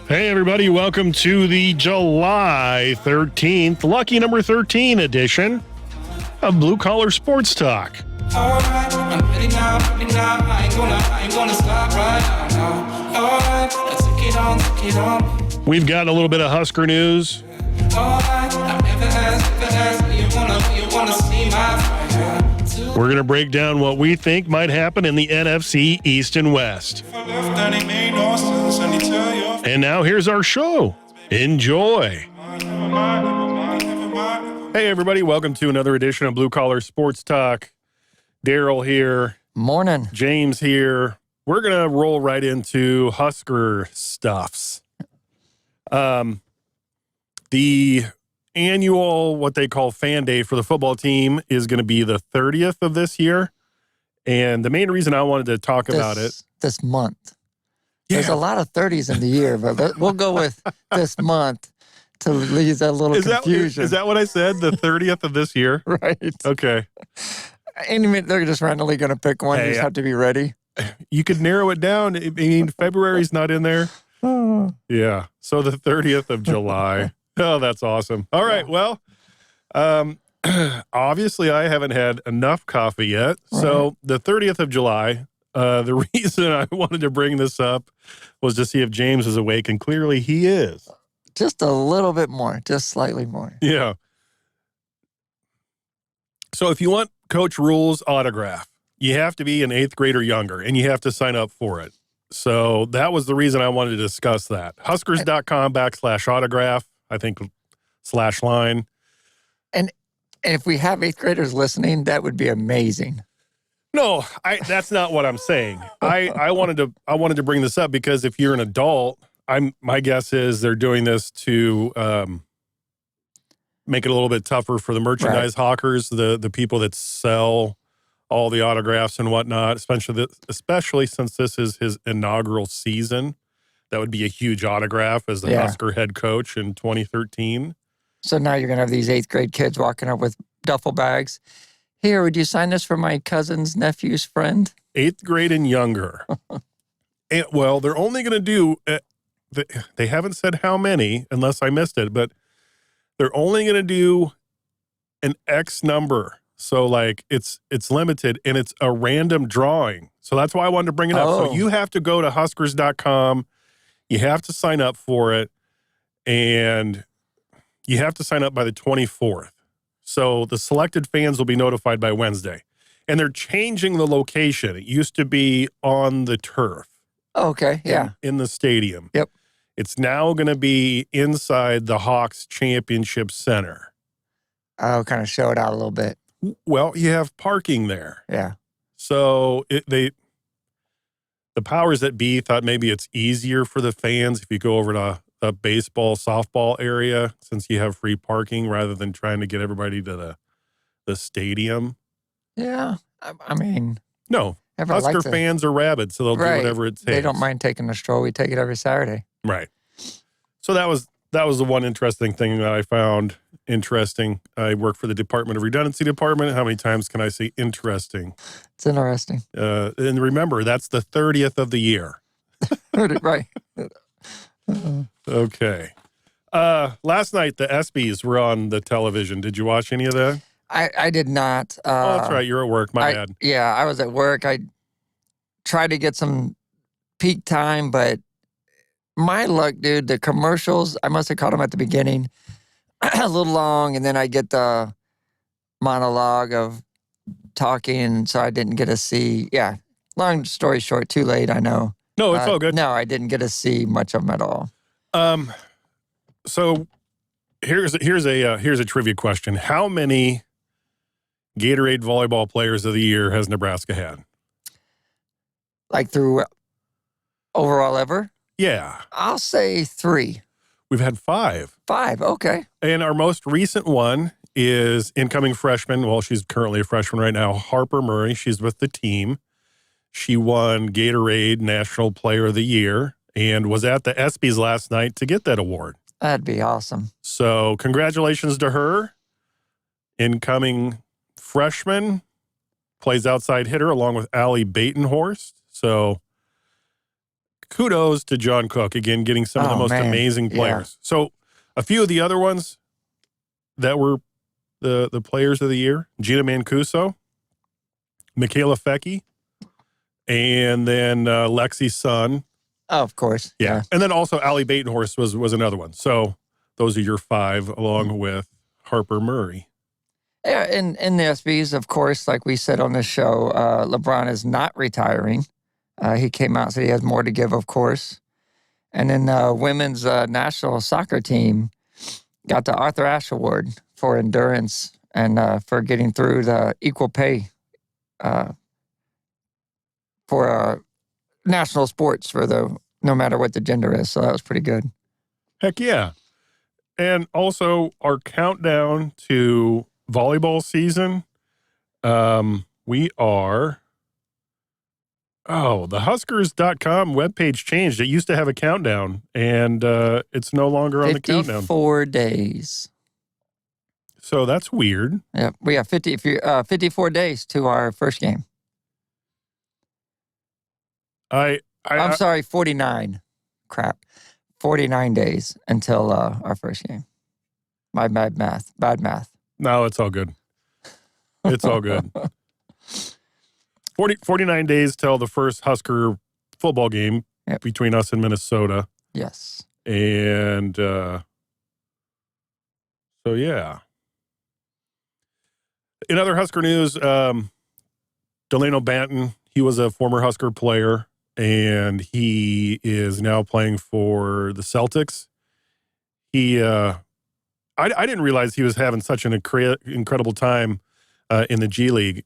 Hey, everybody. Welcome to the July 13th, lucky number 13 edition of Blue Collar Sports Talk. All right, I'm ready now. I ain't gonna stop right now. All right, let's take it on. We've got a little bit of Husker news. All right, I've never asked, you wanna see my fire. We're going to break down what we think might happen in the NFC East and West. And now here's our show. Enjoy. Hey, everybody. Welcome to another edition of Blue Collar Sports Talk. Daryl here. Morning. James here. We're going to roll right into Husker stuffs. The annual, what they call fan day for the football team is going to be the 30th of this year. And the main reason I wanted to talk about it. This month. Yeah. There's a lot of 30s in the year, but we'll go with this month to leave that little confusion. Is that what I said? The 30th of this year? Right. Okay. Any minute they're just randomly going to pick one. Hey, you just have to be ready. You could narrow it down. I mean, February's not in there. Oh. Yeah. So the 30th of July. Oh, that's awesome. All right. Well, obviously I haven't had enough coffee yet. Right. So the 30th of July, the reason I wanted to bring this up was to see if James is awake, and clearly he is. Just a little bit more, just slightly more. Yeah. So if you want Coach Rule's autograph, you have to be an 8th grade or younger, and you have to sign up for it. So that was the reason I wanted to discuss that. Huskers.com/autograph, I think, /line. And if we have 8th graders listening, that would be amazing. No, that's not what I'm saying. I wanted to bring this up because if you're an adult, my guess is they're doing this to make it a little bit tougher for the merchandise hawkers, the people that sell all the autographs and whatnot, especially since this is his inaugural season. That would be a huge autograph as the Husker head coach in 2013. So now you're going to have these 8th grade kids walking up with duffel bags. Here, would you sign this for my cousin's nephew's friend? 8th grade and younger. And, well, they're only going to do, they haven't said how many, unless I missed it, but they're only going to do an X number. So, like, it's limited, and it's a random drawing. So that's why I wanted to bring it up. So you have to go to Huskers.com. You have to sign up for it, and you have to sign up by the 24th. So the selected fans will be notified by Wednesday. And they're changing the location. It used to be on the turf. Okay, yeah. In the stadium. Yep. It's now going to be inside the Hawks Championship Center. I'll kind of show it out a little bit. Well, you have parking there. Yeah. So the powers that be thought maybe it's easier for the fans if you go over to the baseball, softball area, since you have free parking, rather than trying to get everybody to the stadium. Yeah. I mean. No. Husker fans are rabid, so they'll do whatever it takes. They don't mind taking a stroll. We take it every Saturday. Right. So that was the one interesting thing that I found interesting. I work for the Department of Redundancy Department. How many times can I say interesting? It's interesting. And remember, that's the 30th of the year. Right. Okay. Last night, the ESPYs were on the television. Did you watch any of that? I did not. Oh, that's right. You're at work. My bad. Yeah, I was at work. I tried to get some peak time, but my luck, dude, the commercials, I must have caught them at the beginning a little long, and then I get the monologue of talking, so I didn't get to see. Yeah, long story short, too late, I know. No, it's all good. No, I didn't get to see much of them at all. So here's a trivia question. How many Gatorade volleyball players of the year has Nebraska had? Like through overall ever? Yeah. I'll say 3. We've had 5. 5, okay. And our most recent one is incoming freshman. Well, she's currently a freshman right now, Harper Murray. She's with the team. She won Gatorade National Player of the Year and was at the ESPYs last night to get that award. That'd be awesome. So congratulations to her. Incoming freshman, plays outside hitter along with Allie Batenhorst. So kudos to John Cook, again, getting some of the Oh, most man. amazing Yeah. players. So a few of the other ones that were the players of the year, Gina Mancuso, Michaela Fecchi, and then Lexi's son. Oh, of course. Yeah. And then also Allie Batenhorst was another one. So those are your 5, along with Harper Murray. Yeah, in the ESPYs, of course, like we said on this show, LeBron is not retiring. He came out and said he has more to give, of course. And then women's national soccer team got the Arthur Ashe Award for endurance and for getting through the equal pay for national sports for no matter what the gender is. So that was pretty good. Heck yeah. And also our countdown to volleyball season. We are... Oh, the Huskers.com webpage changed. It used to have a countdown, and it's no longer on the countdown. 54 days. So that's weird. Yeah, we have 54 days to our first game. I'm sorry, 49. Crap. 49 days until our first game. My bad math. Bad math. No, it's all good. It's all good. 49 days till the first Husker football game between us and Minnesota. Yes. And so, yeah. In other Husker news, Delano Banton, he was a former Husker player, and he is now playing for the Celtics. I didn't realize he was having such an incredible time in the G League.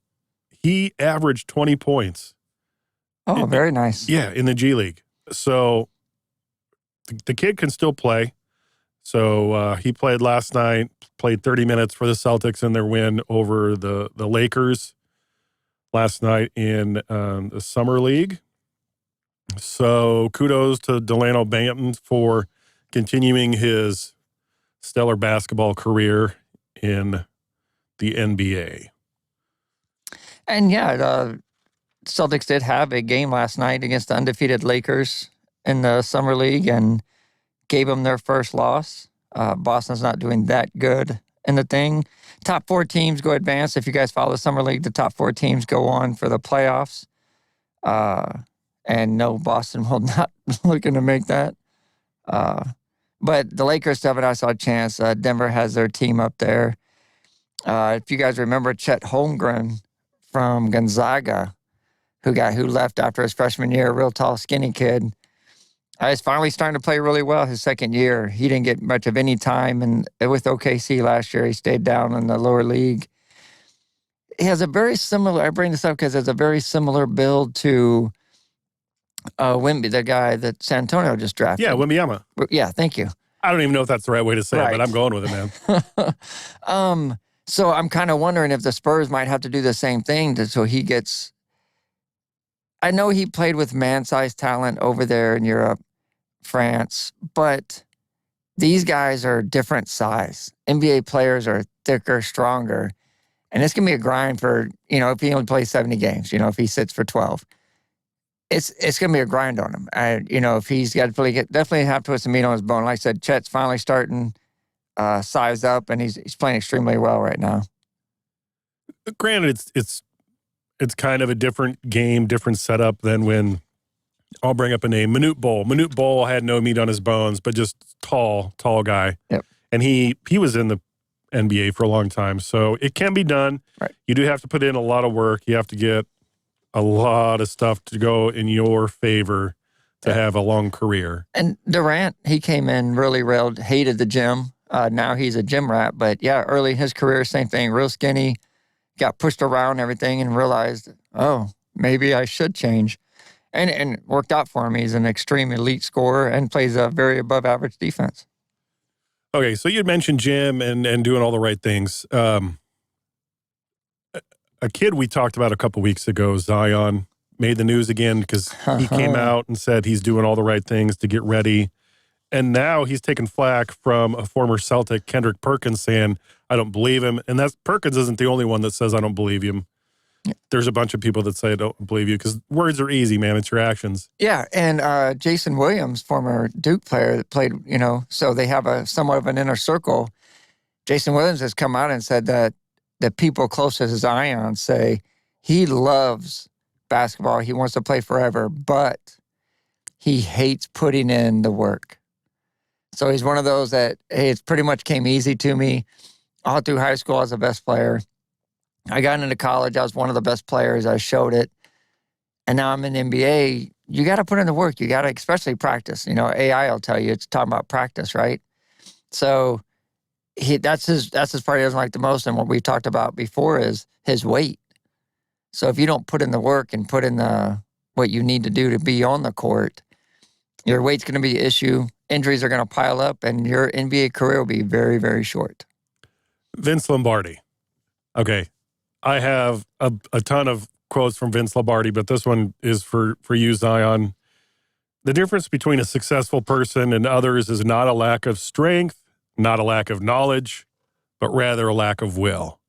He averaged 20 points. Oh, very nice. Yeah, in the G League. So the kid can still play. So he played last night, played 30 minutes for the Celtics in their win over the Lakers last night in the Summer League. So kudos to Delano Banton for continuing his stellar basketball career in the NBA. And yeah, the Celtics did have a game last night against the undefeated Lakers in the Summer League and gave them their first loss. Boston's not doing that good in the thing. Top 4 teams go advance. If you guys follow the Summer League, the top 4 teams go on for the playoffs. And no, Boston will not looking to make that. But the Lakers still haven't saw a chance. Denver has their team up there. If you guys remember Chet Holmgren from Gonzaga, who left after his freshman year, a real tall, skinny kid. He's finally starting to play really well his second year. He didn't get much of any time, and with OKC last year, he stayed down in the lower league. He has a very similar, I bring this up because it's a very similar build to Wimby, the guy that San Antonio just drafted. Yeah, Wembanyama. Yeah, thank you. I don't even know if that's the right way to say it, but I'm going with it, man. So I'm kind of wondering if the Spurs might have to do the same thing so he gets... I know he played with man-sized talent over there in Europe, France, but these guys are different size. NBA players are thicker, stronger, and it's going to be a grind for, if he only plays 70 games, if he sits for 12. It's going to be a grind on him. If he's got to play, definitely have to put some meat on his bone. Like I said, Chet's finally starting size up, and he's playing extremely well right now. Granted, it's kind of a different game, different setup than when I'll bring up a name, Manute Bol. Manute Bol had no meat on his bones, but just tall guy. Yep. And he was in the NBA for a long time, so it can be done. Right. You do have to put in a lot of work. You have to get a lot of stuff to go in your favor to have a long career. And Durant, he came in really hated the gym. Now he's a gym rat, but yeah, early in his career, same thing, real skinny, got pushed around and everything and realized, oh, maybe I should change. And it worked out for him. He's an extreme elite scorer and plays a very above average defense. Okay, so you mentioned gym and doing all the right things. A kid we talked about a couple weeks ago, Zion, made the news again because he came out and said he's doing all the right things to get ready. And now he's taking flack from a former Celtic, Kendrick Perkins, saying, I don't believe him. And Perkins isn't the only one that says, I don't believe him. There's a bunch of people that say I don't believe you because words are easy, man. It's your actions. Yeah, and Jason Williams, former Duke player that played, so they have a somewhat of an inner circle. Jason Williams has come out and said that the people closest to Zion say he loves basketball. He wants to play forever, but he hates putting in the work. So he's one of those that, hey, it pretty much came easy to me. All through high school, I was the best player. I got into college, I was one of the best players. I showed it. And now I'm in the NBA. You got to put in the work. You got to especially practice. AI will tell you it's talking about practice, right? So that's his part he doesn't like the most. And what we talked about before is his weight. So if you don't put in the work and put in what you need to do to be on the court, your weight's going to be an issue. Injuries are going to pile up, and your NBA career will be very, very short. Vince Lombardi. Okay. I have a ton of quotes from Vince Lombardi, but this one is for you, Zion. The difference between a successful person and others is not a lack of strength, not a lack of knowledge, but rather a lack of will.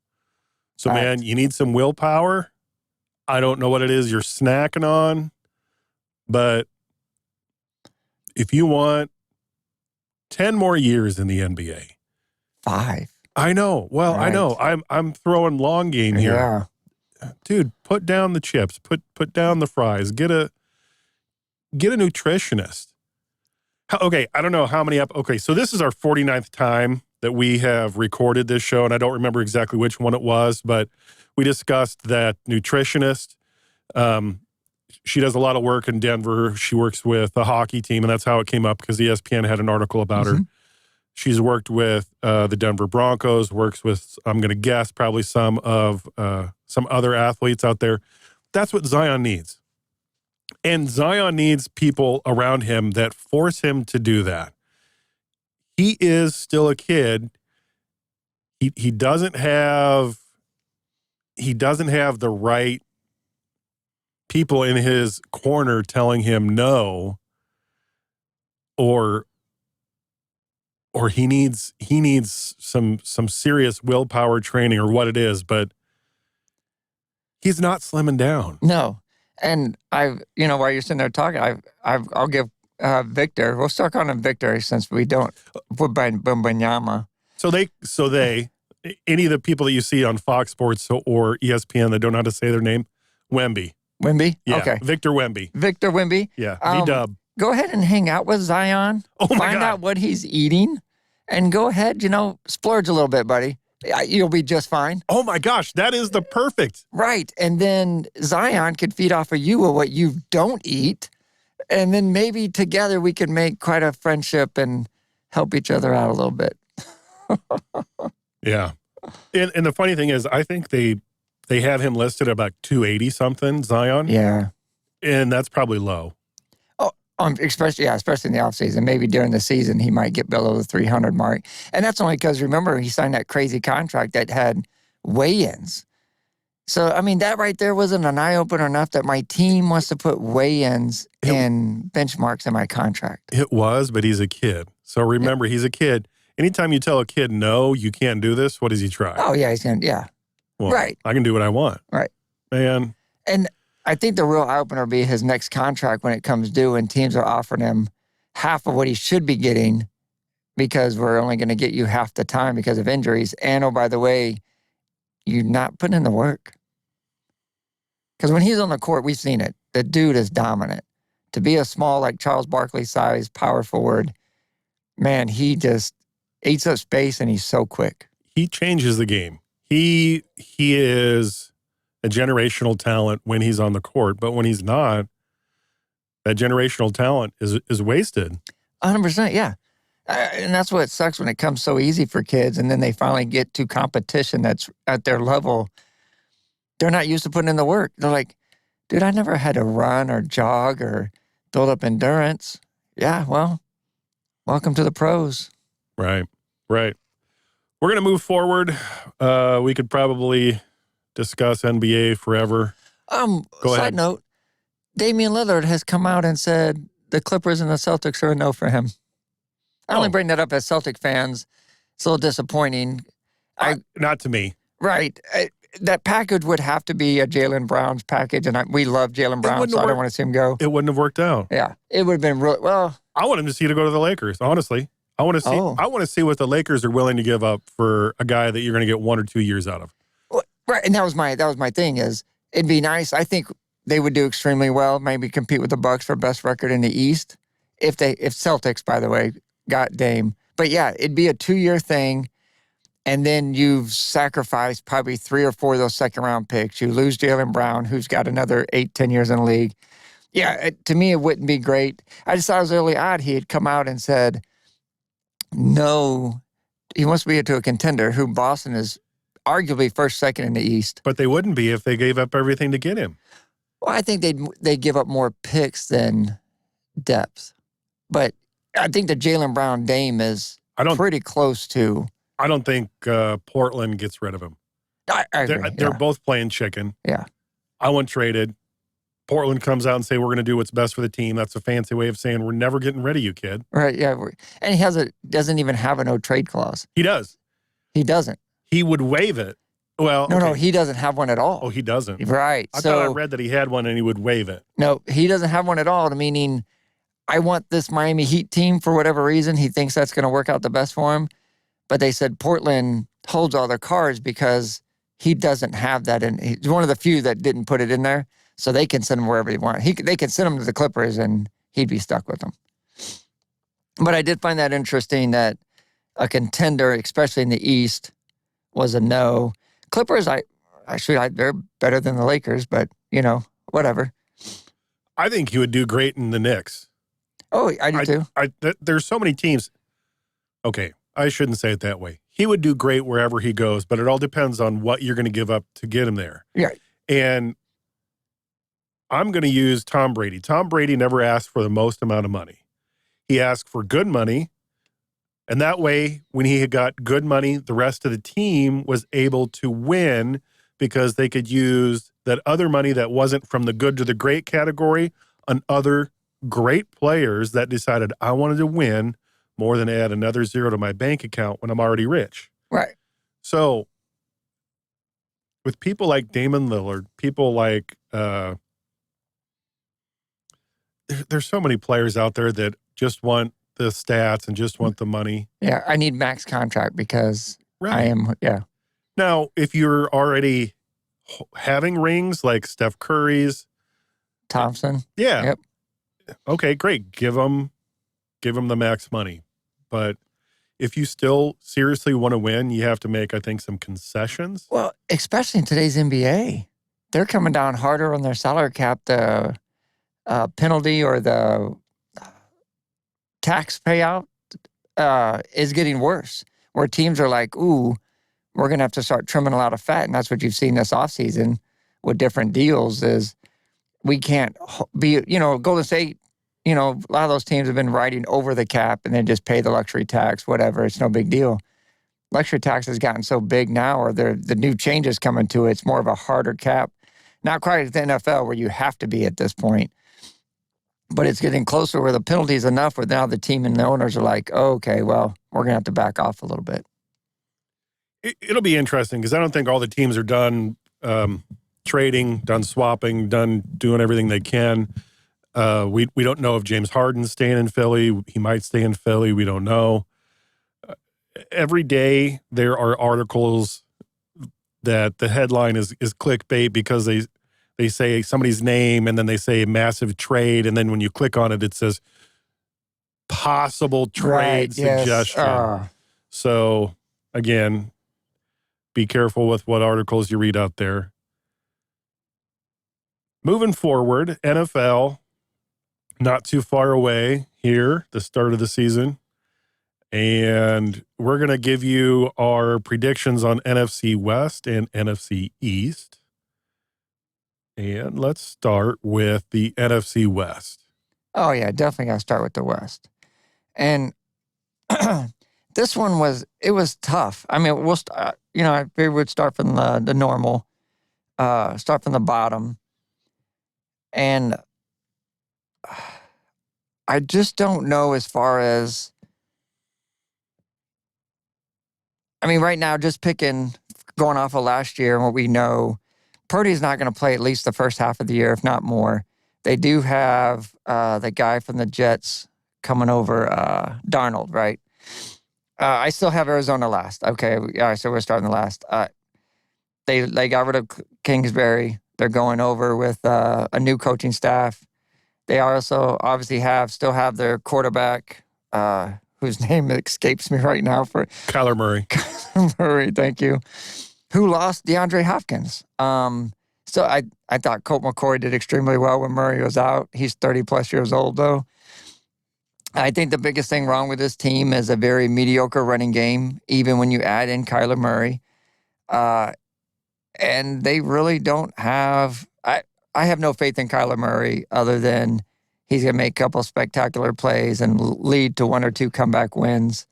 So, man, you need some willpower. I don't know what it is you're snacking on, but if you want 10 more years in the NBA. 5. I know. Well, right. I know. I'm throwing long game here. Yeah. Dude, put down the chips. Put down the fries. Get a nutritionist. Okay, I don't know how many okay, so this is our 49th time that we have recorded this show, and I don't remember exactly which one it was, but we discussed that nutritionist. She does a lot of work in Denver. She works with the hockey team, and that's how it came up because ESPN had an article about her. She's worked with the Denver Broncos, works with, I'm going to guess, probably some other athletes out there. That's what Zion needs. And Zion needs people around him that force him to do that. He is still a kid. He doesn't have the right people in his corner telling him no, or he needs some serious willpower training or what it is, but he's not slimming down. No. And while you're sitting there talking, I'll give Victor, we'll start calling him Victor since we don't put Banyama. So they, any of the people that you see on Fox Sports or ESPN that don't know how to say their name, Wemby. Wemby? Yeah, okay. Victor Wemby. Victor Wemby? Yeah, V-dub. Go ahead and hang out with Zion. Oh my Find God. out what he's eating. And go ahead, splurge a little bit, buddy. You'll be just fine. Oh my gosh, that is the perfect. Right. And then Zion could feed off of you with what you don't eat. And then maybe together we could make quite a friendship and help each other out a little bit. Yeah. And the funny thing is, I think they have him listed at about 280 something, Zion. Yeah. And that's probably low. Especially in the offseason. Maybe during the season, he might get below the 300 mark. And that's only because, remember, he signed that crazy contract that had weigh-ins. So, that right there wasn't an eye-opener enough that my team wants to put weigh-ins and benchmarks in my contract. It was, but he's a kid. So remember, he's a kid. Anytime you tell a kid, no, you can't do this, what does he try? Oh, yeah, he's going to, yeah. Well, right. I can do what I want. Right. Man. And I think the real eye-opener will be his next contract when it comes due and teams are offering him half of what he should be getting because we're only going to get you half the time because of injuries. And, oh, by the way, you're not putting in the work. Because when he's on the court, we've seen it. The dude is dominant. To be a small, like Charles Barkley size power forward, man, he just eats up space and he's so quick. He changes the game. He is a generational talent when he's on the court, but when he's not, that generational talent is wasted. 100%, yeah. And that's what sucks when it comes so easy for kids, and then they finally get to competition that's at their level. They're not used to putting in the work. They're like, dude, I never had to run or jog or build up endurance. Yeah, well, welcome to the pros. Right. We're going to move forward. We could probably discuss NBA forever. Go ahead. Side note, Damian Lillard has come out and said the Clippers and the Celtics are a no for him. I only bring that up as Celtic fans. It's a little disappointing. Not to me. Right. that package would have to be a Jaylen Brown's package, and we love Jaylen Brown, wouldn't so have I don't worked. want to see him go. It wouldn't have worked out. Yeah, it would have been real. Well, I want him to see to go to the Lakers. Honestly, I want to see. Oh. I want to see what the Lakers are willing to give up for a guy that you're going to get 1 or 2 years out of. right, and that was my thing. Is it'd be nice. I think they would do extremely well. Maybe compete with the Bucks for best record in the East. If Celtics, by the way, got Dame. But yeah, it'd be a 2-year thing. And then you've sacrificed probably 3 or 4 of those second-round picks. You lose Jaylen Brown, who's got another 8-10 years in the league. Yeah, to me, it wouldn't be great. I just thought it was really odd. He had come out and said, no, he wants to be to a contender who Boston is arguably first, second in the East. But they wouldn't be if they gave up everything to get him. Well, I think they'd give up more picks than depth. But I think the Jaylen Brown Dame is pretty close to. I don't think Portland gets rid of him. I agree. They're both playing chicken. Yeah. I want traded. Portland comes out and say, we're going to do what's best for the team. That's a fancy way of saying we're never getting rid of you, kid. Right, yeah. And he doesn't even have a no-trade clause. He does. He doesn't. He would waive it. Well, No, he doesn't have one at all. Oh, he doesn't. Right. I thought I read that he had one and he would waive it. No, he doesn't have one at all, meaning I want this Miami Heat team for whatever reason. He thinks that's going to work out the best for him. But they said Portland holds all their cards because he doesn't have that in. He's one of the few that didn't put it in there, so they can send him wherever they want. They can send him to the Clippers, and he'd be stuck with them. But I did find that interesting that a contender, especially in the East, was a no. Clippers, they're better than the Lakers, but, whatever. I think he would do great in the Knicks. Oh, I do too. There's so many teams. Okay, I shouldn't say it that way. He would do great wherever he goes, but it all depends on what you're going to give up to get him there. Yeah. And I'm going to use Tom Brady. Tom Brady never asked for the most amount of money. He asked for good money, and that way, when he had got good money, the rest of the team was able to win because they could use that other money that wasn't from the good to the great category on other great players that decided I wanted to win more than add another zero to my bank account when I'm already rich. Right. So with people like Damon Lillard, people like there's so many players out there that just want the stats and just want the money. Yeah, I need max contract because Right. I am, yeah. Now, if you're already having rings like Steph Curry's, Thompson. yeah. Yep. Okay, great. Give them the max money. But if you still seriously want to win, you have to make, I think, some concessions. Well, especially in today's NBA, they're coming down harder on their salary cap. The penalty or the tax payout is getting worse, where teams are like, ooh, we're going to have to start trimming a lot of fat. And that's what you've seen this offseason with different deals is we can't be, Golden State, a lot of those teams have been riding over the cap and then just pay the luxury tax, whatever. It's no big deal. Luxury tax has gotten so big now, or the new changes coming to it. It's more of a harder cap. Not quite at the NFL where you have to be at this point. But it's getting closer where the penalty is enough where now the team and the owners are like, oh, okay, well, we're going to have to back off a little bit. It'll be interesting because I don't think all the teams are done trading, done swapping, done doing everything they can. We don't know if James Harden's staying in Philly. He might stay in Philly. We don't know. Every day there are articles that the headline is clickbait because they say somebody's name and then they say massive trade. And then when you click on it, it says possible trade suggestion. Yes. So again, be careful with what articles you read out there. Moving forward, NFL, not too far away here, the start of the season. And we're going to give you our predictions on NFC West and NFC East. And let's start with the NFC West. Oh, yeah, definitely got to start with the West. And this one was tough. I mean, I figured we'd start from the normal, start from the bottom. And I just don't know as far as, right now, just picking going off of last year and what we know, Purdy's not going to play at least the first half of the year, if not more. They do have the guy from the Jets coming over, Darnold, right? I still have Arizona last. Okay, all right, so we're starting the last. They got rid of Kingsbury. They're going over with a new coaching staff. They also obviously still have their quarterback, whose name escapes me right now, for Kyler Murray. Murray, thank you, who lost DeAndre Hopkins. So I thought Colt McCoy did extremely well when Murray was out. He's 30-plus years old, though. I think the biggest thing wrong with this team is a very mediocre running game, even when you add in Kyler Murray. And they really don't have... I have no faith in Kyler Murray other than he's going to make a couple spectacular plays and lead to 1 or 2 comeback wins.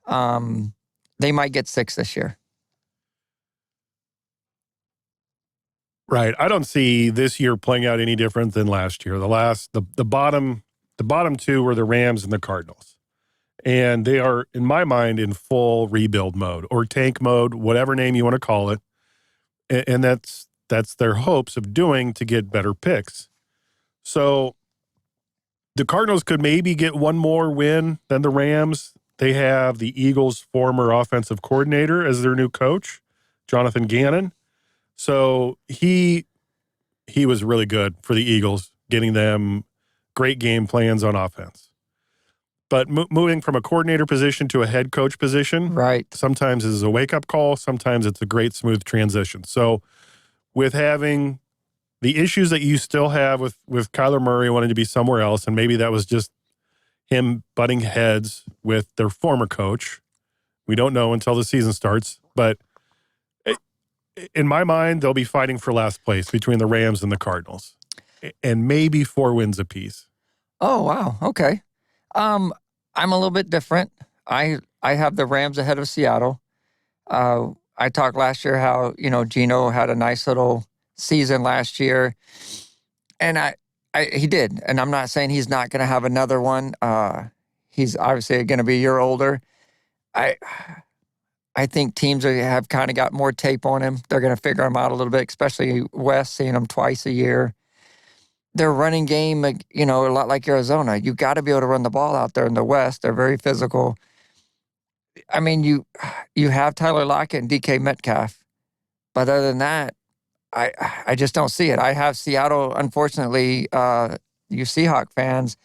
They might get 6 this year. Right. I don't see this year playing out any different than last year. The bottom 2 were the Rams and the Cardinals. And they are, in my mind, in full rebuild mode or tank mode, whatever name you want to call it. And that's their hopes of doing to get better picks. So the Cardinals could maybe get one more win than the Rams. They have the Eagles' former offensive coordinator as their new coach, Jonathan Gannon. So he was really good for the Eagles, getting them great game plans on offense. But moving from a coordinator position to a head coach position, right, sometimes is a wake-up call. Sometimes it's a great, smooth transition. So with having the issues that you still have with Kyler Murray wanting to be somewhere else, and maybe that was just him butting heads with their former coach. We don't know until the season starts. But in my mind, they'll be fighting for last place between the Rams and the Cardinals, and maybe 4 wins apiece. Oh, wow. Okay. I'm a little bit different. I have the Rams ahead of Seattle. I talked last year how, Geno had a nice little season last year, and he did. And I'm not saying he's not going to have another one. He's obviously going to be a year older. I think teams have kind of got more tape on him. They're going to figure him out a little bit, especially West, seeing him twice a year. Their running game, a lot like Arizona. You got to be able to run the ball out there in the West. They're very physical. I mean, you have Tyler Lockett and DK Metcalf, but other than that, I just don't see it. I have Seattle, unfortunately, you Seahawk fans,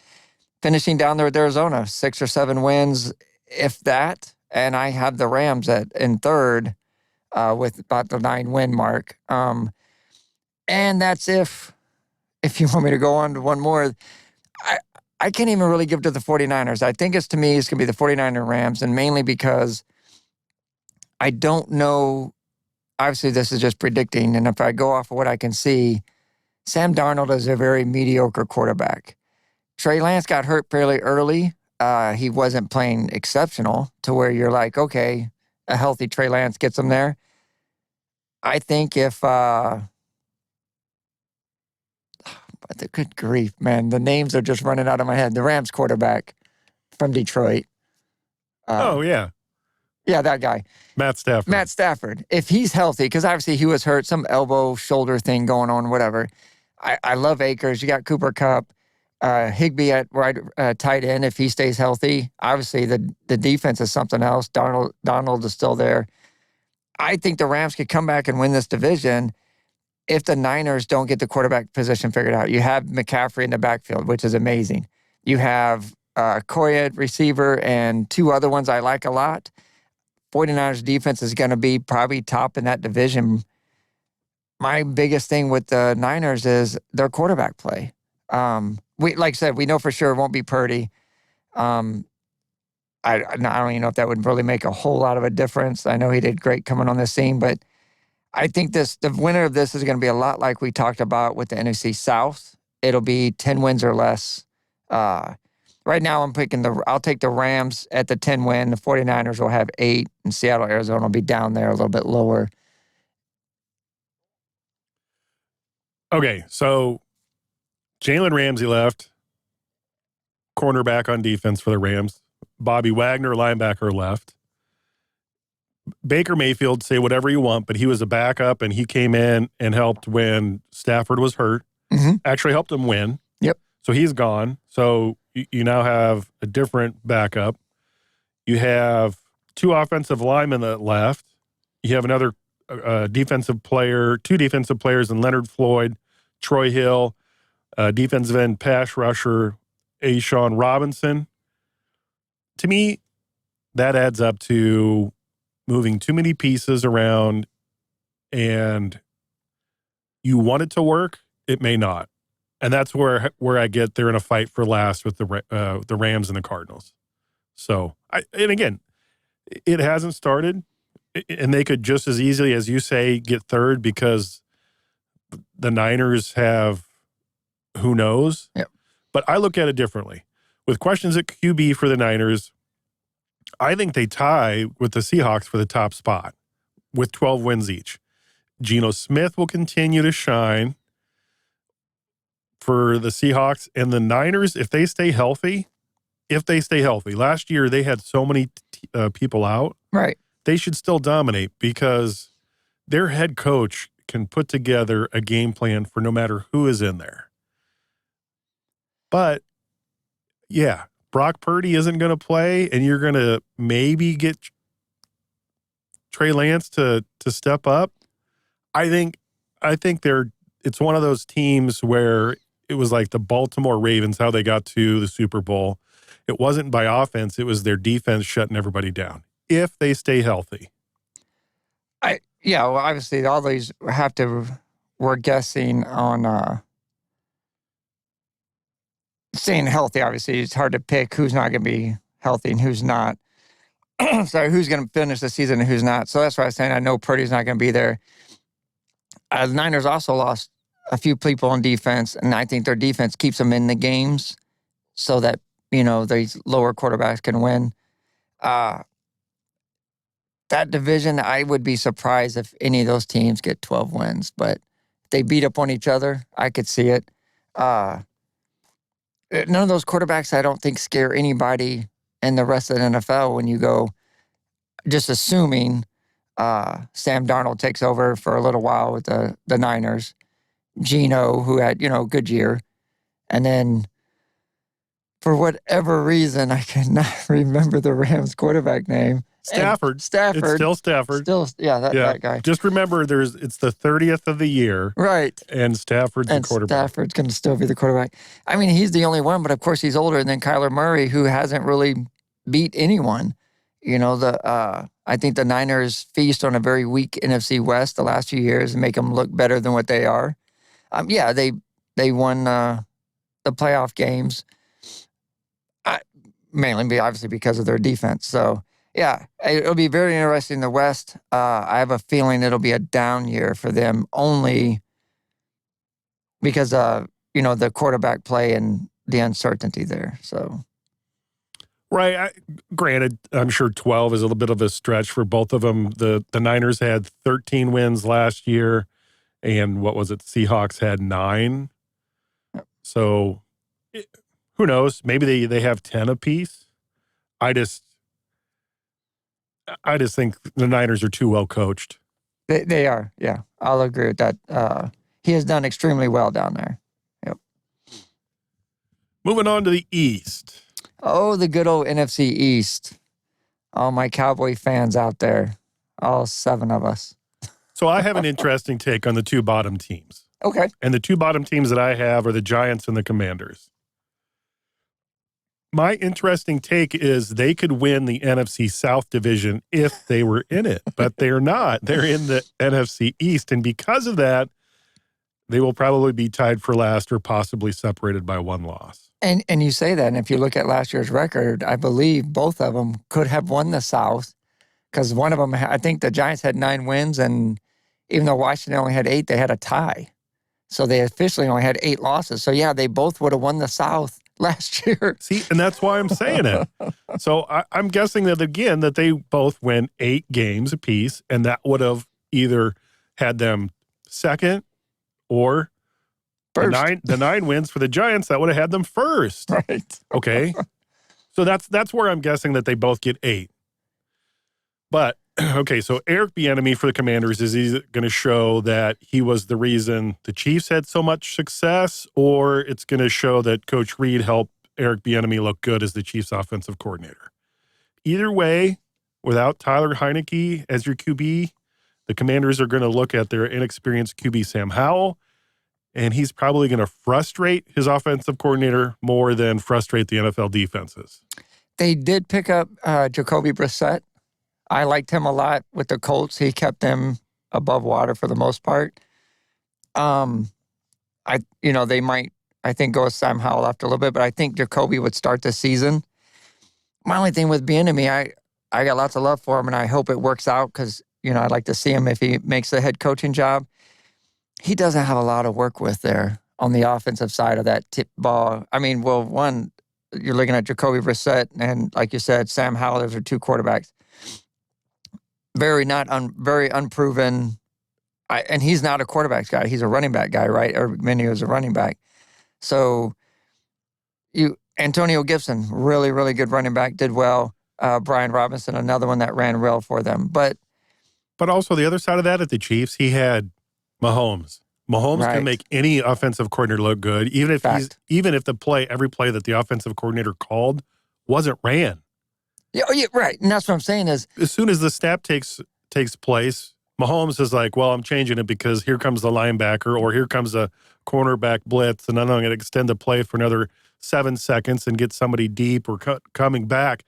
finishing down there with Arizona, 6 or 7 wins, if that. And I have the Rams in third with about the 9-win mark. And that's if you want me to go on to one more, I can't even really give to the 49ers. I think it's going to be the 49er Rams, and mainly because I don't know. Obviously, this is just predicting, and if I go off of what I can see, Sam Darnold is a very mediocre quarterback. Trey Lance got hurt fairly early. He wasn't playing exceptional to where you're like, okay, a healthy Trey Lance gets him there. I think if... good grief, man. The names are just running out of my head. The Rams quarterback from Detroit. Yeah, that guy. Matt Stafford. If he's healthy, because obviously he was hurt, some elbow, shoulder thing going on, whatever. I love Akers. You got Cooper Kupp. Higbee at right tight end if he stays healthy. Obviously, the defense is something else. Donald is still there. I think the Rams could come back and win this division if the Niners don't get the quarterback position figured out. You have McCaffrey in the backfield, which is amazing. You have Koya at receiver and 2 other ones I like a lot. 49ers defense is going to be probably top in that division. My biggest thing with the Niners is their quarterback play. Like I said, we know for sure it won't be Purdy. I don't even know if that would really make a whole lot of a difference. I know he did great coming on the scene, but I think the winner of this is going to be a lot like we talked about with the NFC South. It'll be 10 wins or less. Right now, I'll take the Rams at the 10 win. The 49ers will have 8, and Seattle, Arizona will be down there a little bit lower. Okay, so Jalen Ramsey left, cornerback on defense for the Rams. Bobby Wagner, linebacker, left. Baker Mayfield, say whatever you want, but he was a backup, and he came in and helped when Stafford was hurt. Mm-hmm. Actually helped him win. Yep. So he's gone. So you now have a different backup. You have two offensive linemen that left. You have another defensive player, two defensive players in Leonard Floyd, Troy Hill, defensive end pass rusher, Ashawn Robinson. To me, that adds up to moving too many pieces around, and you want it to work, it may not. And that's where I get they're in a fight for last with the Rams and the Cardinals. So, and again, it hasn't started, and they could just as easily, as you say, get third because the Niners have who knows. Yep. But I look at it differently. With questions at QB for the Niners, I think they tie with the Seahawks for the top spot with 12 wins each. Geno Smith will continue to shine for the Seahawks, and the Niners, if they stay healthy. Last year, they had so many people out. Right. They should still dominate because their head coach can put together a game plan for no matter who is in there. But, yeah, Brock Purdy isn't going to play, and you're going to maybe get Trey Lance to step up. I think it's one of those teams where it was like the Baltimore Ravens, how they got to the Super Bowl. It wasn't by offense, it was their defense shutting everybody down. If they stay healthy. Well, obviously all these we're guessing on staying healthy. Obviously, it's hard to pick who's not going to be healthy and who's not. So who's going to finish the season and who's not. So that's why I was saying I know Purdy's not going to be there. The Niners also lost a few people on defense, and I think their defense keeps them in the games so that, these lower quarterbacks can win. That division, I would be surprised if any of those teams get 12 wins, but if they beat up on each other, I could see it. None of those quarterbacks, I don't think, scare anybody in the rest of the NFL when you go, just assuming Sam Darnold takes over for a little while with the Niners. Geno, who had, good year. And then for whatever reason, I cannot remember the Rams quarterback name. Stafford. It's still Stafford. That guy. Just remember, it's the 30th of the year. Right. And Stafford's the quarterback. Stafford's going to still be the quarterback. I mean, he's the only one, but of course he's older than Kyler Murray, who hasn't really beat anyone. I think the Niners feast on a very weak NFC West the last few years and make them look better than what they are. They won the playoff games, mainly obviously because of their defense. So, yeah, it'll be very interesting in the West. I have a feeling it'll be a down year for them only because, the quarterback play and the uncertainty there. So, right. Granted, I'm sure 12 is a little bit of a stretch for both of them. The Niners had 13 wins last year, and what was it? Seahawks had 9. Yep. So, who knows? Maybe they have 10 apiece. I just think the Niners are too well coached. They are, yeah. I'll agree with that. He has done extremely well down there. Yep. Moving on to the East. Oh, the good old NFC East. All my Cowboy fans out there. All 7 of us. So I have an interesting take on the 2 bottom teams. Okay. And the 2 bottom teams that I have are the Giants and the Commanders. My interesting take is they could win the NFC South division if they were in it, but they're not. They're in the NFC East, and because of that, they will probably be tied for last or possibly separated by 1 loss. And you say that, and if you look at last year's record, I believe both of them could have won the South because one of them, I think the Giants had 9 wins, and even though Washington only had 8, they had a tie. So they officially only had 8 losses. So, yeah, they both would have won the South last year. See, and that's why I'm saying it. So I'm guessing that, again, that they both win 8 games apiece, and that would have either had them second or First. the 9 wins for the Giants, that would have had them first. Right. Okay. So that's where I'm guessing that they both get 8. But Okay, so Eric Bieniemy for the Commanders, is he going to show that he was the reason the Chiefs had so much success, or it's going to show that Coach Reed helped Eric Bieniemy look good as the Chiefs offensive coordinator? Either way, without Tyler Heineke as your QB, the Commanders are going to look at their inexperienced QB Sam Howell, and he's probably going to frustrate his offensive coordinator more than frustrate the NFL defenses. They did pick up Jacoby Brissett. I liked him a lot with the Colts. He kept them above water for the most part. They might, I think, go with Sam Howell after a little bit, but I think Jacoby would start the season. My only thing with Bieniemy, I got lots of love for him, and I hope it works out because, I'd like to see him if he makes the head coaching job. He doesn't have a lot of work with there on the offensive side of that tip ball. I mean, well, one, you're looking at Jacoby Brissett, and like you said, Sam Howell, those are two quarterbacks. Very unproven. And he's not a quarterbacks guy. He's a running back guy, right? Or Minnie was a running back. So Antonio Gibson, really, really good running back, did well. Brian Robinson, another one that ran well for them. But also the other side of that at the Chiefs, he had Mahomes. Mahomes Right. can make any offensive coordinator look good, even if every play that the offensive coordinator called wasn't ran. Yeah, right. And that's what I'm saying is, As soon as the snap takes place, Mahomes is like, well, I'm changing it because here comes the linebacker or here comes a cornerback blitz, and I'm going to extend the play for another 7 seconds and get somebody deep or coming back.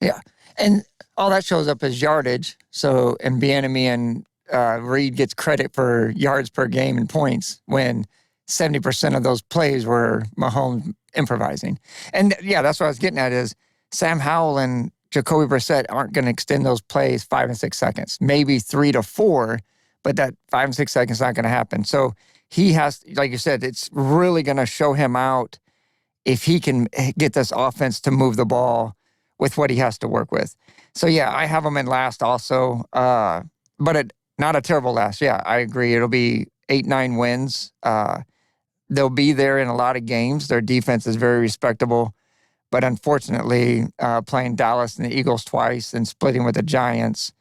yeah. And all that shows up as yardage. So, and Bieniemy and Reed gets credit for yards per game and points when 70% of those plays were Mahomes improvising. And yeah, that's what I was getting at is Sam Howell and Jacoby Brissett aren't going to extend those plays 5 and 6 seconds, maybe 3 to 4, but that 5 and 6 seconds is not going to happen. So he has, like you said, it's really going to show him out if he can get this offense to move the ball with what he has to work with. So yeah, I have him in last also, but not a terrible last. Yeah, I agree. It'll be 8-9 wins. They'll be there in a lot of games. Their defense is very respectable. But unfortunately, playing Dallas and the Eagles twice and splitting with the Giants,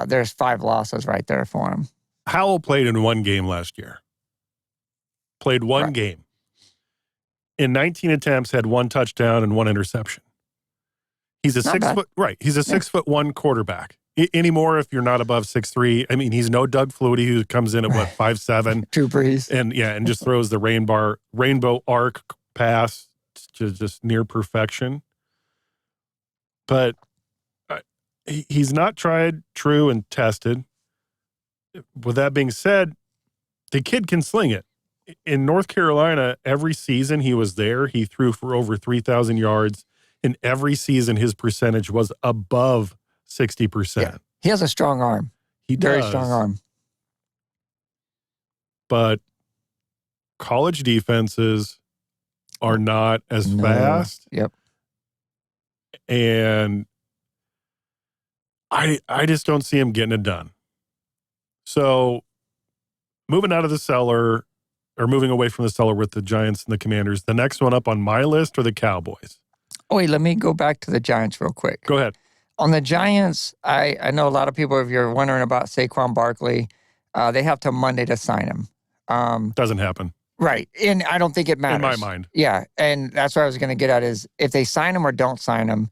there's 5 losses right there for him. Howell played in one game last year. Played one Right. game. In 19 attempts, had 1 touchdown and 1 interception. He's a Not 6 bad. foot, right. He's a 6'1" quarterback. Anymore, if you're not above 6'3", I mean, he's no Doug Flutie who comes in at 5'7", Drew Brees. and just throws the rainbow arc pass to just near perfection. But he's not tried, true, and tested. With that being said, the kid can sling it. In North Carolina, every season he was there, he threw for over 3,000 yards. In every season, his percentage was above 60%. Yeah. He has a strong arm. He does. Very strong arm. But college defenses are not as No. fast. Yep. And I just don't see him getting it done. So moving out of the cellar, or moving away from the cellar with the Giants and the Commanders, the next one up on my list are the Cowboys. Oh, wait, let me go back to the Giants real quick. Go ahead. On the Giants, I know a lot of people, if you're wondering about Saquon Barkley, they have till Monday to sign him. Doesn't happen. Right. And I don't think it matters. In my mind. Yeah. And that's what I was going to get at is if they sign him or don't sign him,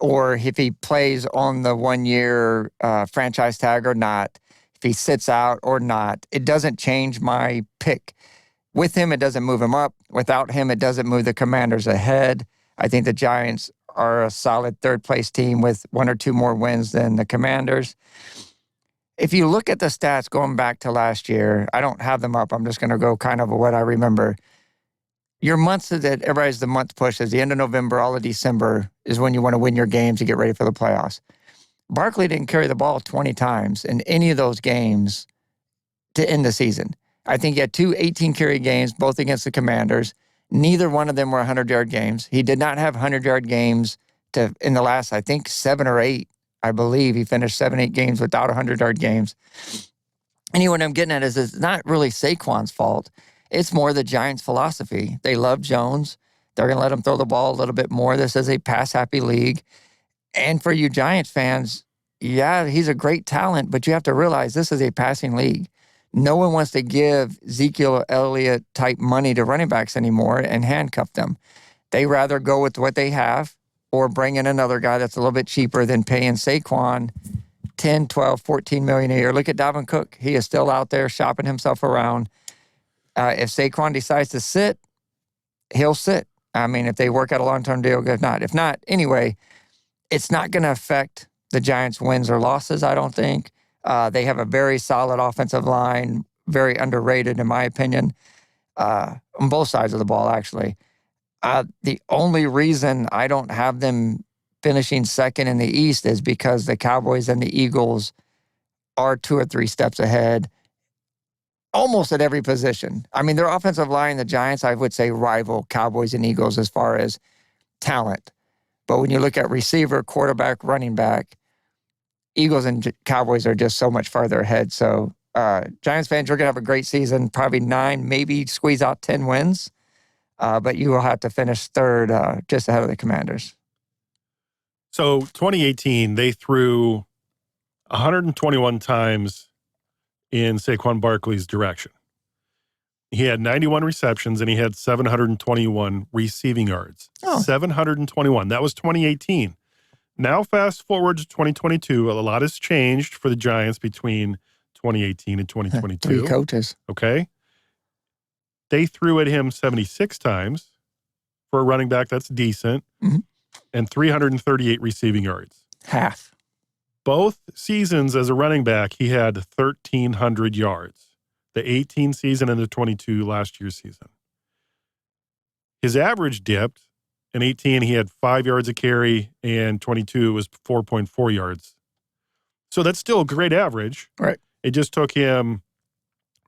or if he plays on the 1-year franchise tag or not, if he sits out or not, it doesn't change my pick. With him, it doesn't move him up. Without him, it doesn't move the Commanders ahead. I think the Giants are a solid third-place team with 1 or 2 more wins than the Commanders. If you look at the stats going back to last year, I don't have them up. I'm just going to go kind of what I remember. Your months that everybody's the month push is the end of November, all of December is when you want to win your games to get ready for the playoffs. Barkley didn't carry the ball 20 times in any of those games to end the season. I think he had 2 18-carry games, both against the Commanders. Neither one of them were 100-yard games. He did not have 100-yard games in the last, I think, 7 or 8. I believe he finished 7, 8 games without 100-yard games. And what I'm getting at is it's not really Saquon's fault. It's more the Giants' philosophy. They love Jones. They're going to let him throw the ball a little bit more. This is a pass-happy league. And for you Giants fans, yeah, he's a great talent, but you have to realize this is a passing league. No one wants to give Ezekiel Elliott type money to running backs anymore and handcuff them. They rather go with what they have or bring in another guy that's a little bit cheaper than paying Saquon 10, 12, 14 million a year. Look at Dalvin Cook. He is still out there shopping himself around. If Saquon decides to sit, he'll sit. I mean, if they work out a long-term deal, good. If not, anyway, it's not going to affect the Giants' wins or losses, I don't think. They have a very solid offensive line, very underrated, in my opinion, on both sides of the ball, actually. The only reason I don't have them finishing second in the East is because the Cowboys and the Eagles are 2 or 3 steps ahead almost at every position. I mean, their offensive line, the Giants, I would say rival Cowboys and Eagles as far as talent. But when you look at receiver, quarterback, running back, Eagles and Cowboys are just so much farther ahead. So Giants fans, you're going to have a great season, probably 9, maybe squeeze out 10 wins. But you will have to finish third just ahead of the Commanders. So 2018, they threw 121 times in Saquon Barkley's direction. He had 91 receptions and he had 721 receiving yards. 721. That was 2018. Now fast forward to 2022. A lot has changed for the Giants between 2018 and 2022. 3 coaches. Okay. They threw at him 76 times for a running back. That's decent. Mm-hmm. And 338 receiving yards. Half. Both seasons as a running back, he had 1,300 yards. The 18 season and the 22 last year's season. His average dipped. In 18, he had 5 yards a carry, and 22 was 4.4 yards. So that's still a great average. Right. It just took him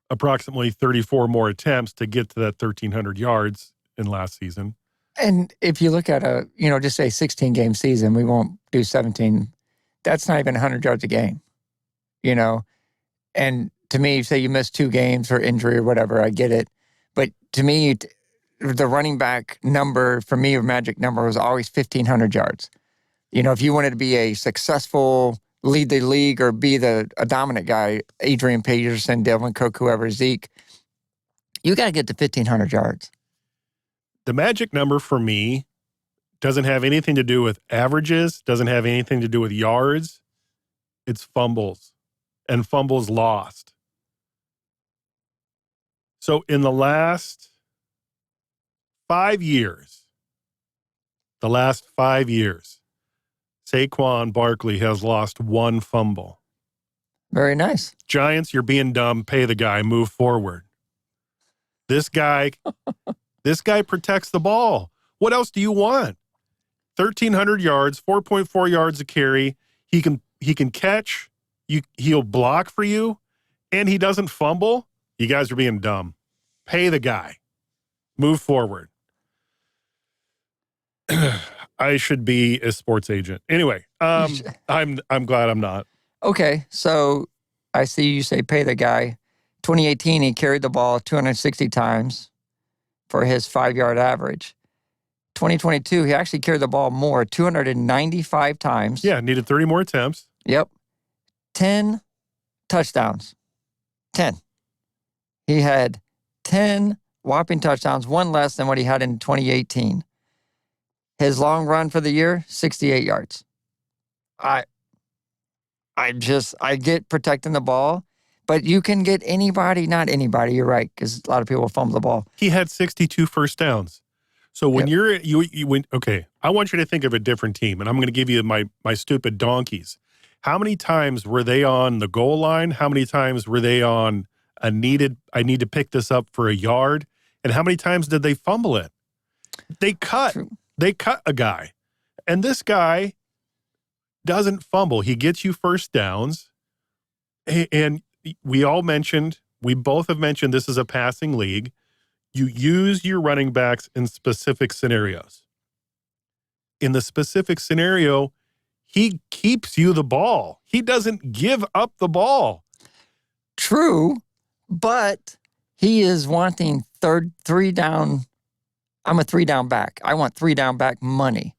approximately 34 more attempts to get to that 1,300 yards in last season. And if you look at just say 16-game season, we won't do 17. That's not even 100 yards a game, And to me, say you miss 2 games for injury or whatever, I get it. But to me, the running back number, for me, a magic number was always 1,500 yards. If you wanted to be a successful, lead the league or be a dominant guy, Adrian Peterson, Devlin Cook, whoever, Zeke, you got to get to 1,500 yards. The magic number for me doesn't have anything to do with averages, doesn't have anything to do with yards. It's fumbles and fumbles lost. So in the last 5 years, Saquon Barkley has lost 1 fumble. Very nice. Giants, you're being dumb. Pay the guy. Move forward. This guy protects the ball. What else do you want? 1,300 yards, 4.4 yards a carry. He can catch. He'll block for you, and he doesn't fumble. You guys are being dumb. Pay the guy. Move forward. I should be a sports agent. Anyway, I'm glad I'm not. Okay, so I see you say pay the guy. 2018, he carried the ball 260 times for his 5-yard average. 2022, he actually carried the ball more, 295 times. Yeah, needed 30 more attempts. Yep. 10 touchdowns. 10. He had 10 whopping touchdowns, 1 less than what he had in 2018. His long run for the year, 68 yards. I get protecting the ball, but you can get anybody, not anybody, you're right, because a lot of people fumble the ball. He had 62 first downs. So when I want you to think of a different team, and I'm going to give you my stupid donkeys. How many times were they on the goal line? How many times were they on I need to pick this up for a yard? And how many times did they fumble it? They cut. True. They cut a guy. And this guy doesn't fumble. He gets you first downs. And we both have mentioned this is a passing league. You use your running backs in specific scenarios. In the specific scenario, he keeps you the ball. He doesn't give up the ball. True, but he is wanting 3 down. I'm a 3 down back. I want 3 down back money.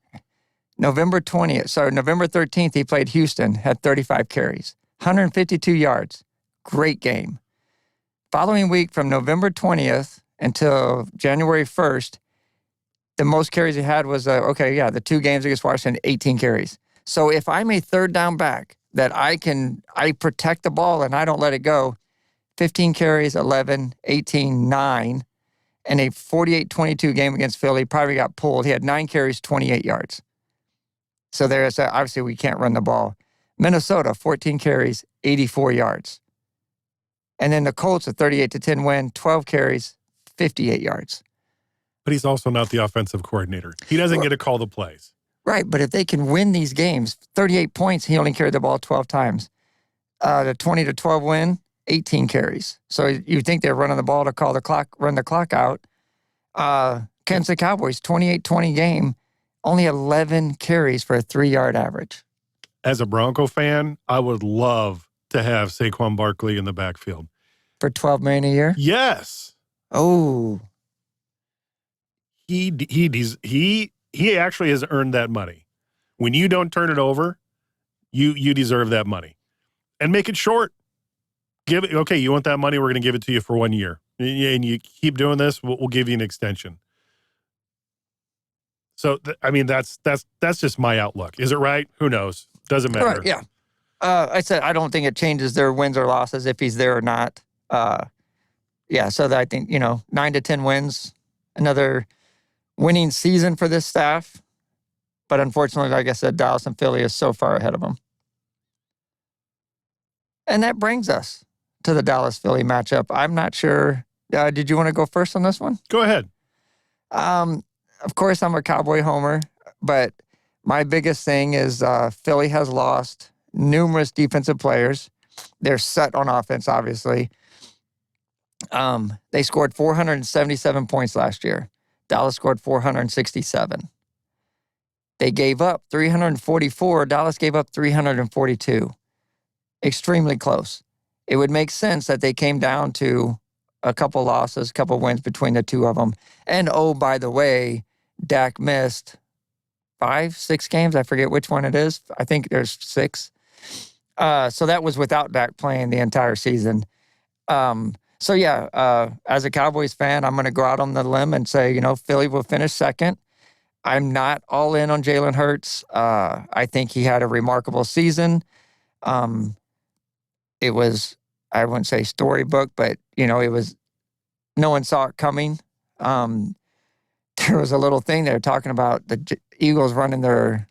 November 13th, he played Houston, had 35 carries, 152 yards. Great game. Following week, from November 20th until January 1st, the most carries he had was, the 2 games against Washington, 18 carries. So if I'm a third down back that I protect the ball and I don't let it go, 15 carries, 11, 18, 9, and a 48-22 game against Philly, probably got pulled. He had 9 carries, 28 yards. So there's obviously we can't run the ball. Minnesota, 14 carries, 84 yards. And then the Colts, a 38-10 win, 12 carries, 58 yards. But he's also not the offensive coordinator. He doesn't get to call the plays. Right, but if they can win these games, 38 points, he only carried the ball 12 times. The 20-12 win, 18 carries. So you think they're running the ball to run the clock out. Kansas City Cowboys, 28-20 game, only 11 carries for a 3-yard average. As a Bronco fan, I would love to have Saquon Barkley in the backfield. For $12 million a year? Yes. Oh. He actually has earned that money. When you don't turn it over, you deserve that money. And make it short. You want that money, we're going to give it to you for 1 year. And you keep doing this, we'll give you an extension. So, that's just my outlook. Is it right? Who knows? Doesn't matter. Right, yeah. I said I don't think it changes their wins or losses if he's there or not. So I think, 9 to 10 wins, another winning season for this staff. But unfortunately, like I said, Dallas and Philly is so far ahead of them. And that brings us to the Dallas-Philly matchup. I'm not sure. Did you want to go first on this one? Go ahead. Of course, I'm a Cowboy homer, but my biggest thing is Philly has lost numerous defensive players. They're set on offense, obviously. They scored 477 points last year. Dallas scored 467. They gave up 344. Dallas gave up 342. Extremely close. It would make sense that they came down to a couple losses, a couple wins between the two of them. And, oh, by the way, Dak missed 5, 6 games. I forget which one it is. I think there's 6. So that was without Dak playing the entire season. As a Cowboys fan, I'm going to go out on the limb and say, Philly will finish second. I'm not all in on Jalen Hurts. I think he had a remarkable season. It was, I wouldn't say storybook, but, it was, no one saw it coming. There was a little thing they were talking about the Eagles running their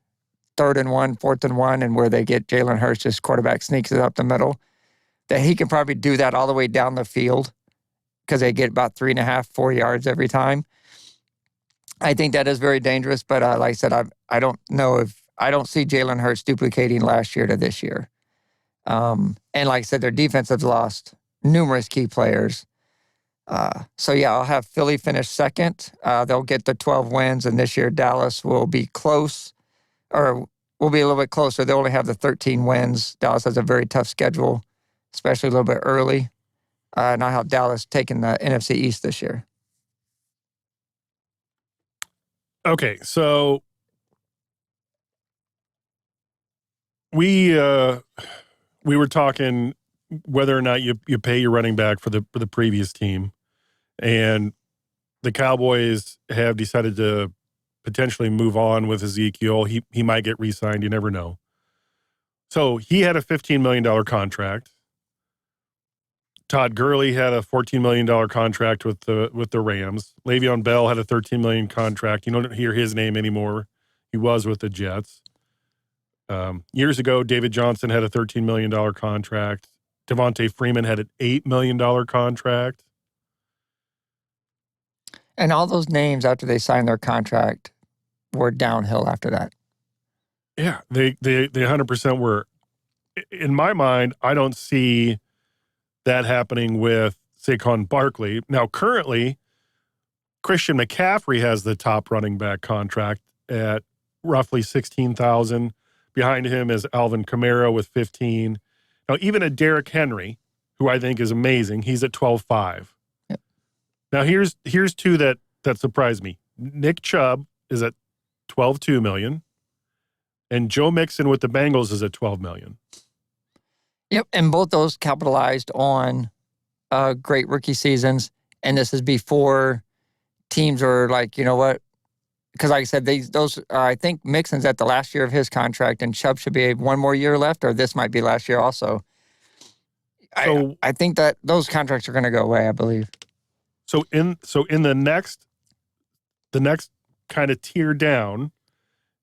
3rd and 1, 4th and 1, and where they get Jalen Hurts, just quarterback sneaks it up the middle, that he can probably do that all the way down the field because they get about 3.5, 4 yards every time. I think that is very dangerous, but like I said, I don't see Jalen Hurts duplicating last year to this year. And like I said, their defense has lost numerous key players. I'll have Philly finish second. They'll get the 12 wins, and this year Dallas will be close, or will be a little bit closer. They only have the 13 wins. Dallas has a very tough schedule, especially a little bit early. And I have Dallas taking the NFC East this year. Okay, so we were talking whether or not you pay your running back for the previous team, and the Cowboys have decided to potentially move on with Ezekiel. He might get re-signed. You never know. So he had a $15 million contract. Todd Gurley had a $14 million contract with the Rams. Le'Veon Bell had a $13 million contract. You don't hear his name anymore. He was with the Jets. Years ago, David Johnson had a $13 million contract. Devontae Freeman had an $8 million contract. And all those names, after they signed their contract, were downhill after that. Yeah, they 100% were. In my mind, I don't see that happening with Saquon Barkley. Now, currently, Christian McCaffrey has the top running back contract at roughly $16,000. Behind him is Alvin Kamara with 15. Now, even a Derrick Henry, who I think is amazing, he's at 12.5. Yep. Now, here's two that surprised me. Nick Chubb is at $12.2 million. And Joe Mixon with the Bengals is at $12 million. Yep, and both those capitalized on great rookie seasons. And this is before teams are like, you know what? Because like I said, I think Mixon's at the last year of his contract, and Chubb should be one more year left, or this might be last year also. So I think that those contracts are going to go away, I believe. So in the next kind of tier down,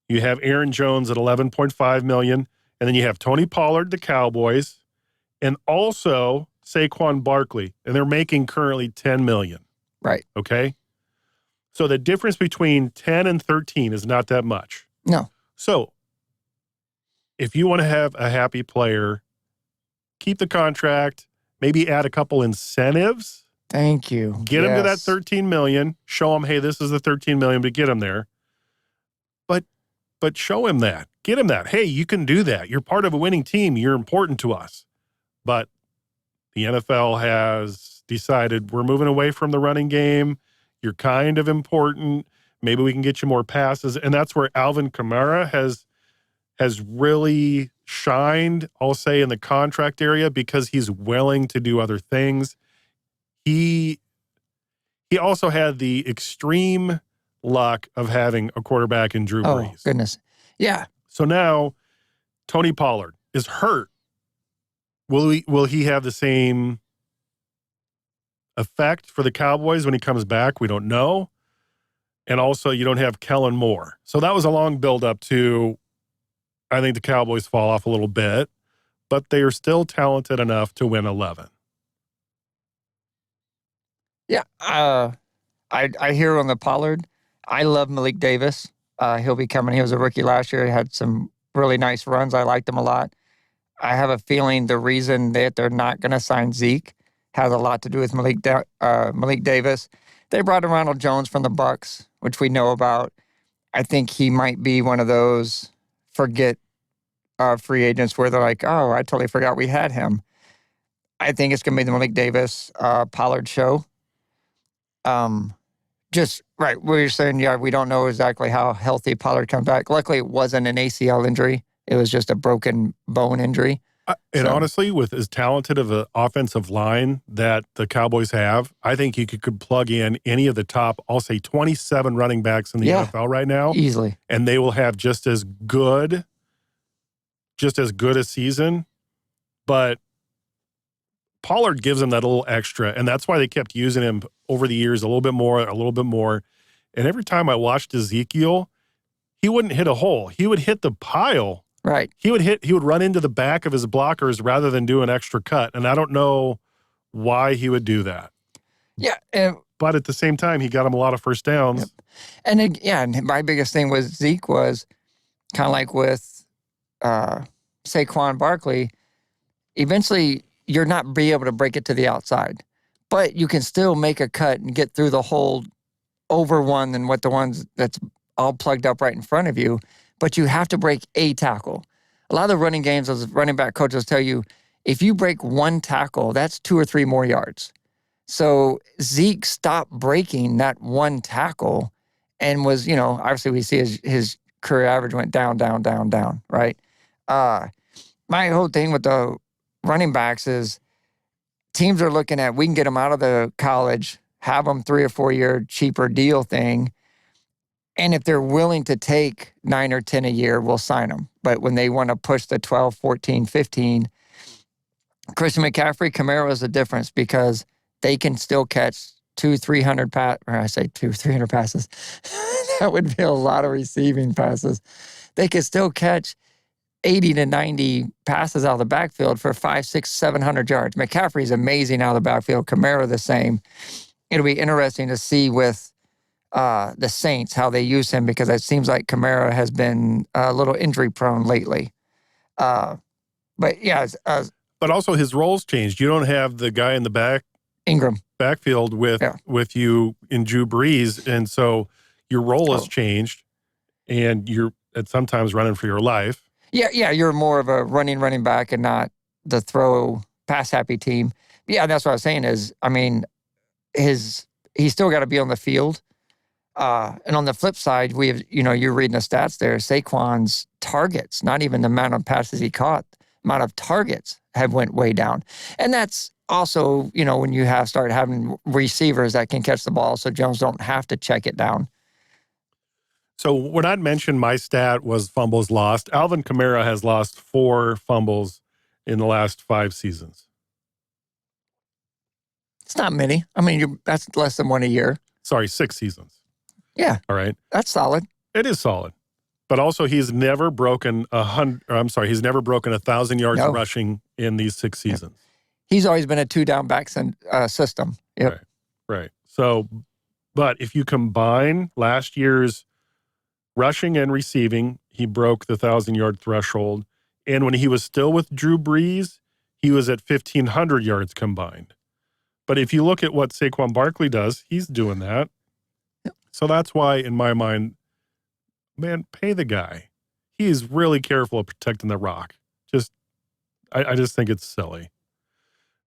you have Aaron Jones at $11.5 million, and then you have Tony Pollard, the Cowboys, and also Saquon Barkley, and they're making currently $10 million. Right. Okay? So the difference between 10 and 13 is not that much. No. So if you want to have a happy player, keep the contract, maybe add a couple incentives. Thank you. Get him to that $13 million. Show him, hey, this is the $13 million to get him there. But show him that. Get him that. Hey, you can do that. You're part of a winning team. You're important to us. But the NFL has decided we're moving away from the running game. You're kind of important. Maybe we can get you more passes. And that's where Alvin Kamara has really shined, I'll say, in the contract area because he's willing to do other things. He also had the extreme luck of having a quarterback in Drew Brees. Oh, goodness. Yeah. So now Tony Pollard is hurt. Will he have the same effect for the Cowboys when he comes back? We don't know. And also you don't have Kellen Moore. So that was a long build-up to, I think the Cowboys fall off a little bit, but they are still talented enough to win 11. Yeah. I hear on the Pollard. I love Malik Davis. He'll be coming. He was a rookie last year. He had some really nice runs. I liked him a lot. I have a feeling the reason that they're not going to sign Zeke has a lot to do with Malik Davis. They brought in Ronald Jones from the Bucs, which we know about. I think he might be one of those forget free agents where they're like, oh, I totally forgot we had him. I think it's going to be the Malik Davis Pollard show. Just right where you're saying, yeah, we don't know exactly how healthy Pollard comes back. Luckily, it wasn't an ACL injury. It was just a broken bone injury. And honestly, with as talented of an offensive line that the Cowboys have, I think you could plug in any of the top, I'll say 27 running backs in the NFL right now. Easily. And they will have just as good a season. But Pollard gives them that little extra, and that's why they kept using him over the years a little bit more. And every time I watched Ezekiel, he wouldn't hit a hole. He would hit the pile. Right. He would run into the back of his blockers rather than do an extra cut. And I don't know why he would do that. Yeah. But at the same time, he got him a lot of first downs. Yep. And my biggest thing with Zeke was kind of like with Saquon Barkley. Eventually, you're not be able to break it to the outside, but you can still make a cut and get through the hole over one than what the ones that's all plugged up right in front of you. But you have to break a tackle. A lot of the running games, as running back coaches tell you, if you break one tackle, that's 2 or 3 more yards. So Zeke stopped breaking that one tackle and was, obviously we see his career average went down, right? My whole thing with the running backs is teams are looking at, we can get them out of the college, have them 3 or 4 year cheaper deal thing. And if they're willing to take 9 or 10 a year, we'll sign them. But when they want to push the 12, 14, 15, Christian McCaffrey, Kamara is the difference because they can still catch 300 passes. That would be a lot of receiving passes. They could still catch 80 to 90 passes out of the backfield for 500, 600, 700 yards. McCaffrey's amazing out of the backfield. Kamara the same. It'll be interesting to see with the Saints how they use him because it seems like Kamara has been a little injury prone lately. But yeah. But also his role's changed. You don't have the guy in the backfield with you in Drew Brees. And so your role has changed and you're at sometimes running for your life. Yeah, you're more of a running back and not the throw pass happy team. Yeah, that's what I was saying is, he's still got to be on the field. And on the flip side, we have, you're reading the stats there, Saquon's targets, not even the amount of passes he caught, amount of targets have went way down. And that's also, when you start having receivers that can catch the ball, so Jones don't have to check it down. So when I mentioned my stat was fumbles lost, Alvin Kamara has lost 4 fumbles in the last 5 seasons. It's not many. I mean, that's less than one a year. Sorry, 6 seasons. Yeah. All right. That's solid. It is solid. But also he's never broken 1,000 yards rushing in these 6 seasons. He's always been a 2-down back system. Yep. Right. So, but if you combine last year's rushing and receiving, he broke the 1,000-yard threshold. And when he was still with Drew Brees, he was at 1,500 yards combined. But if you look at what Saquon Barkley does, he's doing that. Yep. So that's why, in my mind, man, pay the guy. He is really careful of protecting the rock. I just think it's silly.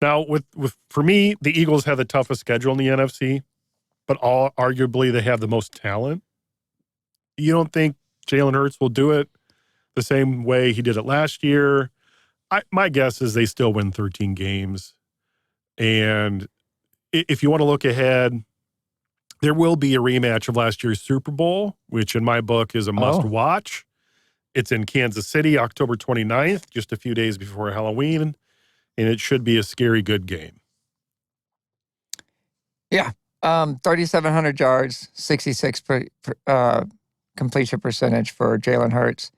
Now, for me, the Eagles have the toughest schedule in the NFC, but arguably they have the most talent. You don't think Jalen Hurts will do it the same way he did it last year? My guess is they still win 13 games. And if you want to look ahead, there will be a rematch of last year's Super Bowl, which in my book is a must-watch. It's in Kansas City, October 29th, just a few days before Halloween, and it should be a scary good game. Yeah. 3,700 yards, 66 completion percentage for Jalen Hurts.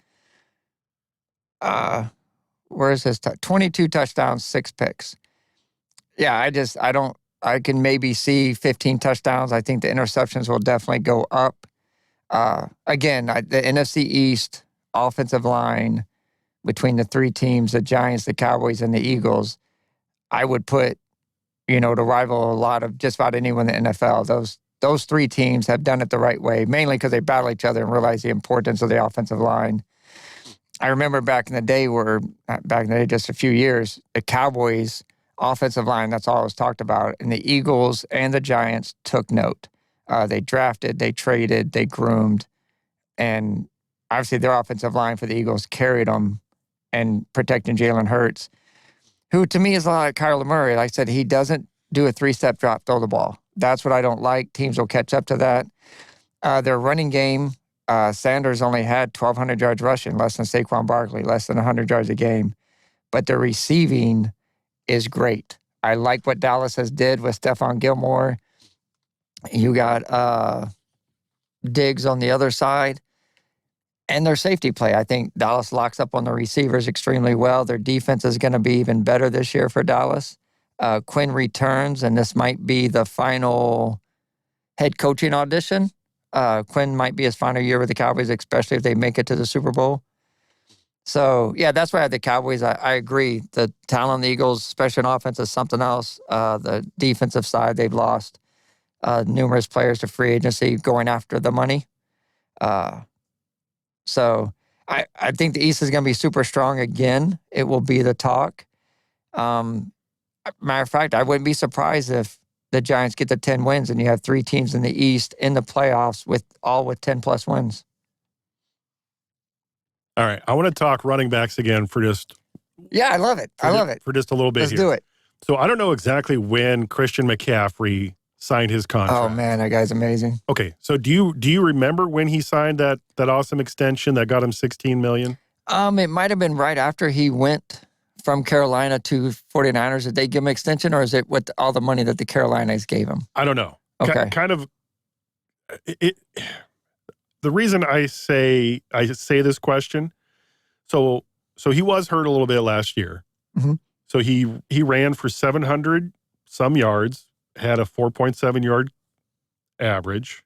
Where is this? 22 touchdowns, 6 picks. Yeah, I can maybe see 15 touchdowns. I think the interceptions will definitely go up. Again, the NFC East offensive line between the 3 teams, the Giants, the Cowboys, and the Eagles, I would put, to rival a lot of just about anyone in the NFL. Those 3 teams have done it the right way, mainly because they battle each other and realize the importance of the offensive line. I remember back in the day just a few years, the Cowboys offensive line, that's all was talked about. And the Eagles and the Giants took note. They drafted, they traded, they groomed. And obviously their offensive line for the Eagles carried them and protecting Jalen Hurts, who to me is a lot like Kyler Murray. Like I said, he doesn't do a 3-step drop, throw the ball. That's what I don't like. Teams will catch up to that. Their running game, Sanders only had 1,200 yards rushing, less than Saquon Barkley, less than 100 yards a game. But their receiving is great. I like what Dallas has did with Stephon Gilmore. You got Diggs on the other side. And their safety play. I think Dallas locks up on the receivers extremely well. Their defense is going to be even better this year for Dallas. Quinn returns, and this might be the final head coaching audition. Quinn might be his final year with the Cowboys, especially if they make it to the Super Bowl. So, yeah, that's why I have the Cowboys. I agree. The talent on the Eagles, especially on offense, is something else. The defensive side, they've lost numerous players to free agency going after the money. So I think the East is going to be super strong again. It will be the talk. Matter of fact, I wouldn't be surprised if the Giants get the 10 wins and you have 3 teams in the East in the playoffs with 10-plus wins. All right. I want to talk running backs again for just... Yeah, I love it. For just a little bit Let's here. do it. So I don't know exactly when Christian McCaffrey signed his contract. Oh, man, that guy's amazing. Okay. So do you remember when he signed that awesome extension that got him $16 million? It might have been right after he went from Carolina to 49ers. Did they give him an extension, or is it with all the money that the Carolinas gave him? I don't know. Okay. The reason I say this question, so he was hurt a little bit last year. Mm-hmm. So he ran for 700 some yards, had a 4.7 yard average,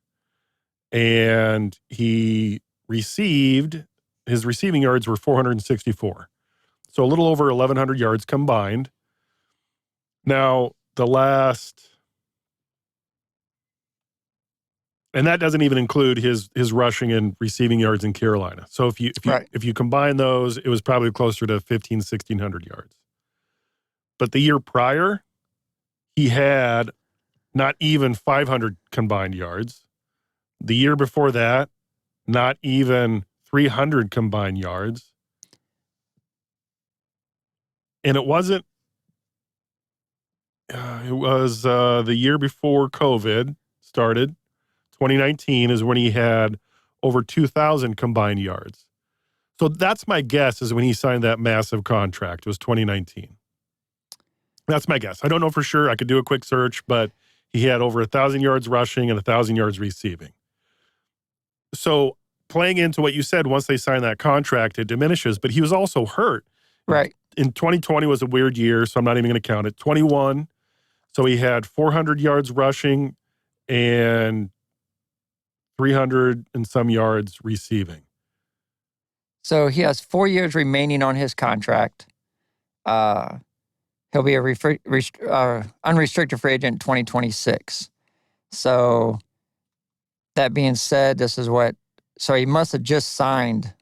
and his receiving yards were 464. So a little over 1,100 yards combined. Now, and that doesn't even include his rushing and receiving yards in Carolina. So if you combine those, it was probably closer to 1,600 yards. But the year prior, he had not even 500 combined yards, The year before that, not even 300 combined yards. And it was the year before COVID started. 2019 is when he had over 2,000 combined yards. So that's my guess, is when he signed that massive contract. It was 2019. That's my guess. I don't know for sure. I could do a quick search, but he had over 1,000 yards rushing and 1,000 yards receiving. So playing into what you said, once they sign that contract, it diminishes. But he was also hurt. Right. In 2020 was a weird year, so I'm not even going to count it. 21, so he had 400 yards rushing and 300 and some yards receiving. So he has 4 years remaining on his contract. He'll be a unrestricted free agent in 2026. So that being said, so he must have just signed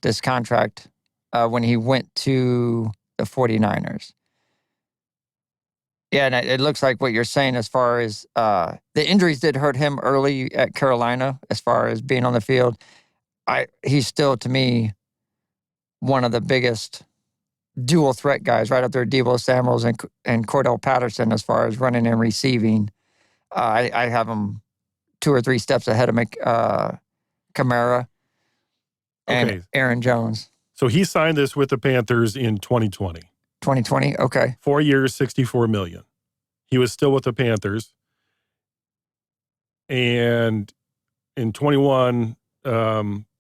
this contract when he went to the 49ers. Yeah, and it looks like what you're saying as far as the injuries did hurt him early at Carolina as far as being on the field. He's still, to me, one of the biggest dual threat guys, right up there, Deebo Samuels and Cordell Patterson, as far as running and receiving. I have him 2 or 3 steps ahead of Kamara and Aaron Jones. So he signed this with the Panthers in 2020. 2020, okay. 4 years, $64 million. He was still with the Panthers. And in 21,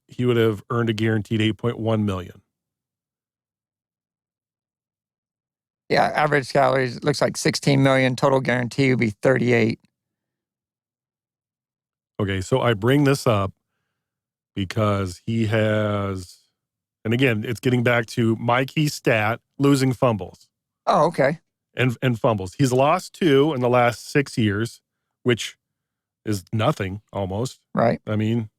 he would have earned a guaranteed $8.1 million. Yeah, average salaries looks like $16 million. Total guarantee would be $38. Okay, so I bring this up because he has, and again, it's getting back to my key stat, losing fumbles. Oh, okay. And fumbles. He's lost 2 in the last 6 years, which is nothing almost. Right. I mean,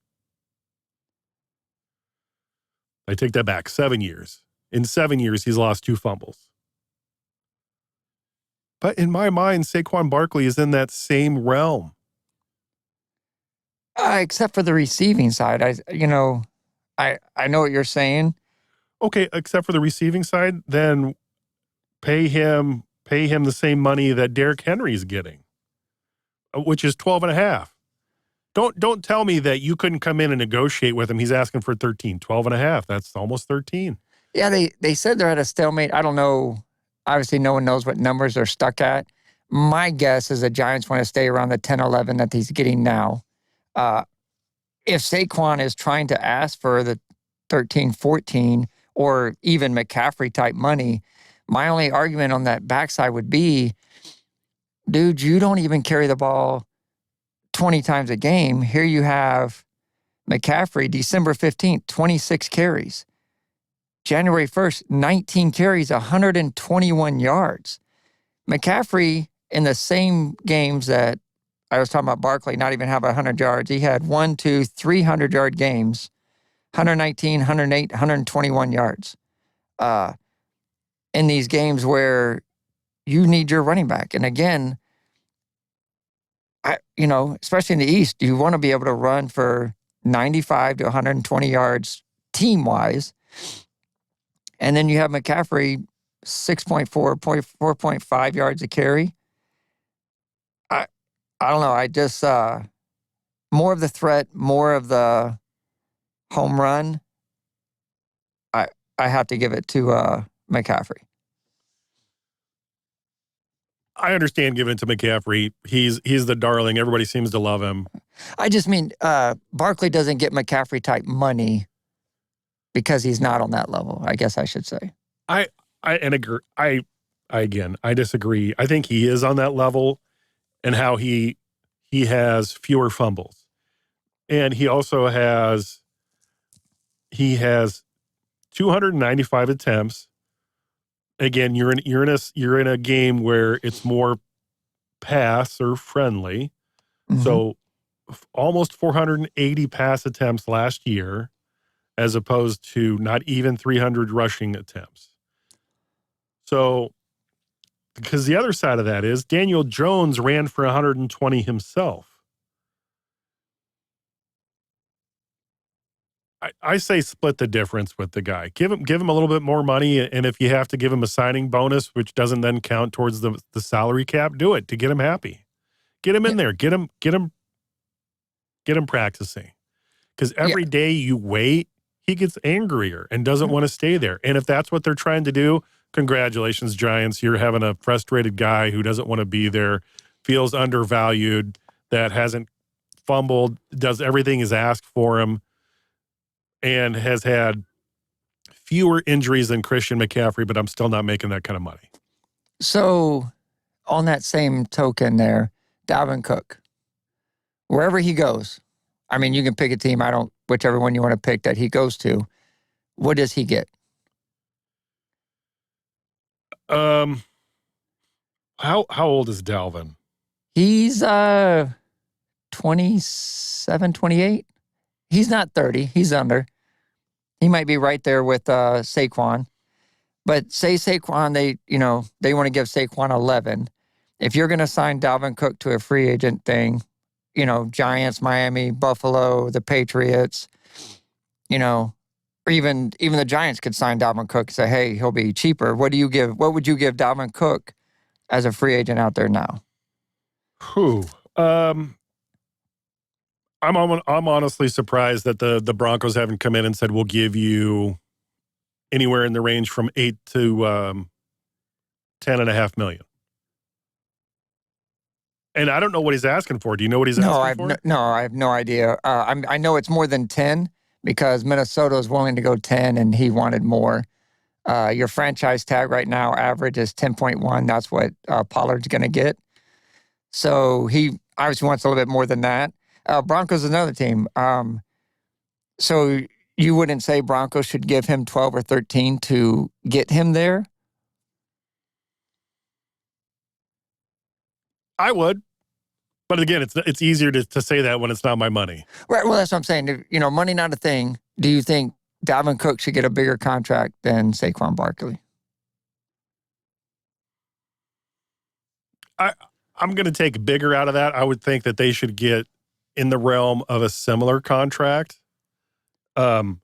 I take that back. 7 years. In 7 years, he's lost 2 fumbles. But in my mind, Saquon Barkley is in that same realm. Except for the receiving side. I know what you're saying. Okay, except for the receiving side, then pay him the same money that Derrick Henry's getting, which is 12.5. Don't tell me that you couldn't come in and negotiate with him. He's asking for 13, 12.5. That's almost 13. Yeah, they said they're at a stalemate. I don't know. Obviously, no one knows what numbers they're stuck at. My guess is the Giants want to stay around the 10, 11 that he's getting now. If Saquon is trying to ask for the 13, 14, or even McCaffrey type money, my only argument on that backside would be, dude, you don't even carry the ball 20 times a game. Here you have McCaffrey, December 15th, 26 carries. January 1st, 19 carries, 121 yards. McCaffrey, in the same games that I was talking about Barkley, not even have 100 yards, he had 300-yard games, 119, 108, 121 yards. In these games where you need your running back. And again, especially in the East, you want to be able to run for 95 to 120 yards team-wise. And then you have McCaffrey, 4.5 yards a carry. I don't know. I just, more of the threat, more of the home run. I have to give it to McCaffrey. I understand giving it to McCaffrey. He's the darling. Everybody seems to love him. I just mean Barkley doesn't get McCaffrey type money because he's not on that level, I guess I should say. I disagree. I think he is on that level, and how he has fewer fumbles. And he also has 295 attempts. Again, you're in a game where it's more passer friendly. Mm-hmm. So almost 480 pass attempts last year, as opposed to not even 300 rushing attempts. So, because the other side of that is Daniel Jones ran for 120 himself. I say split the difference with the guy. Give him a little bit more money, and if you have to give him a signing bonus, which doesn't then count towards the salary cap, do it to get him happy. Get him in there. Get him practicing. Because every day you wait, he gets angrier and doesn't want to stay there. And if that's what they're trying to do, congratulations, Giants. You're having a frustrated guy who doesn't want to be there, feels undervalued, that hasn't fumbled, does everything is asked for him, and has had fewer injuries than Christian McCaffrey, but I'm still not making that kind of money. So on that same token there, Dalvin Cook, wherever he goes, I mean, you can pick a team. Whichever one you want to pick that he goes to, what does he get? How old is Dalvin? He's 27, 28. He's not 30. He's under. He might be right there with Saquon. But say Saquon, they want to give Saquon 11. If you're going to sign Dalvin Cook to a free agent thing, Giants, Miami, Buffalo, the Patriots, or even the Giants could sign Dalvin Cook and say, hey, he'll be cheaper. What would you give Dalvin Cook as a free agent out there now? I'm honestly surprised that the Broncos haven't come in and said, we'll give you anywhere in the range from 8 to $10.5 million. And I don't know what he's asking for. Do you know what he's asking for? No, I have no idea. I know it's more than 10 because Minnesota is willing to go 10 and he wanted more. Your franchise tag right now average is 10.1. That's what Pollard's going to get. So he obviously wants a little bit more than that. Broncos is another team. So you wouldn't say Broncos should give him 12 or 13 to get him there? I would. But again, it's easier to say that when it's not my money. Right. Well, that's what I'm saying. Money not a thing. Do you think Dalvin Cook should get a bigger contract than Saquon Barkley? I'm going to take bigger out of that. I would think that they should get in the realm of a similar contract. But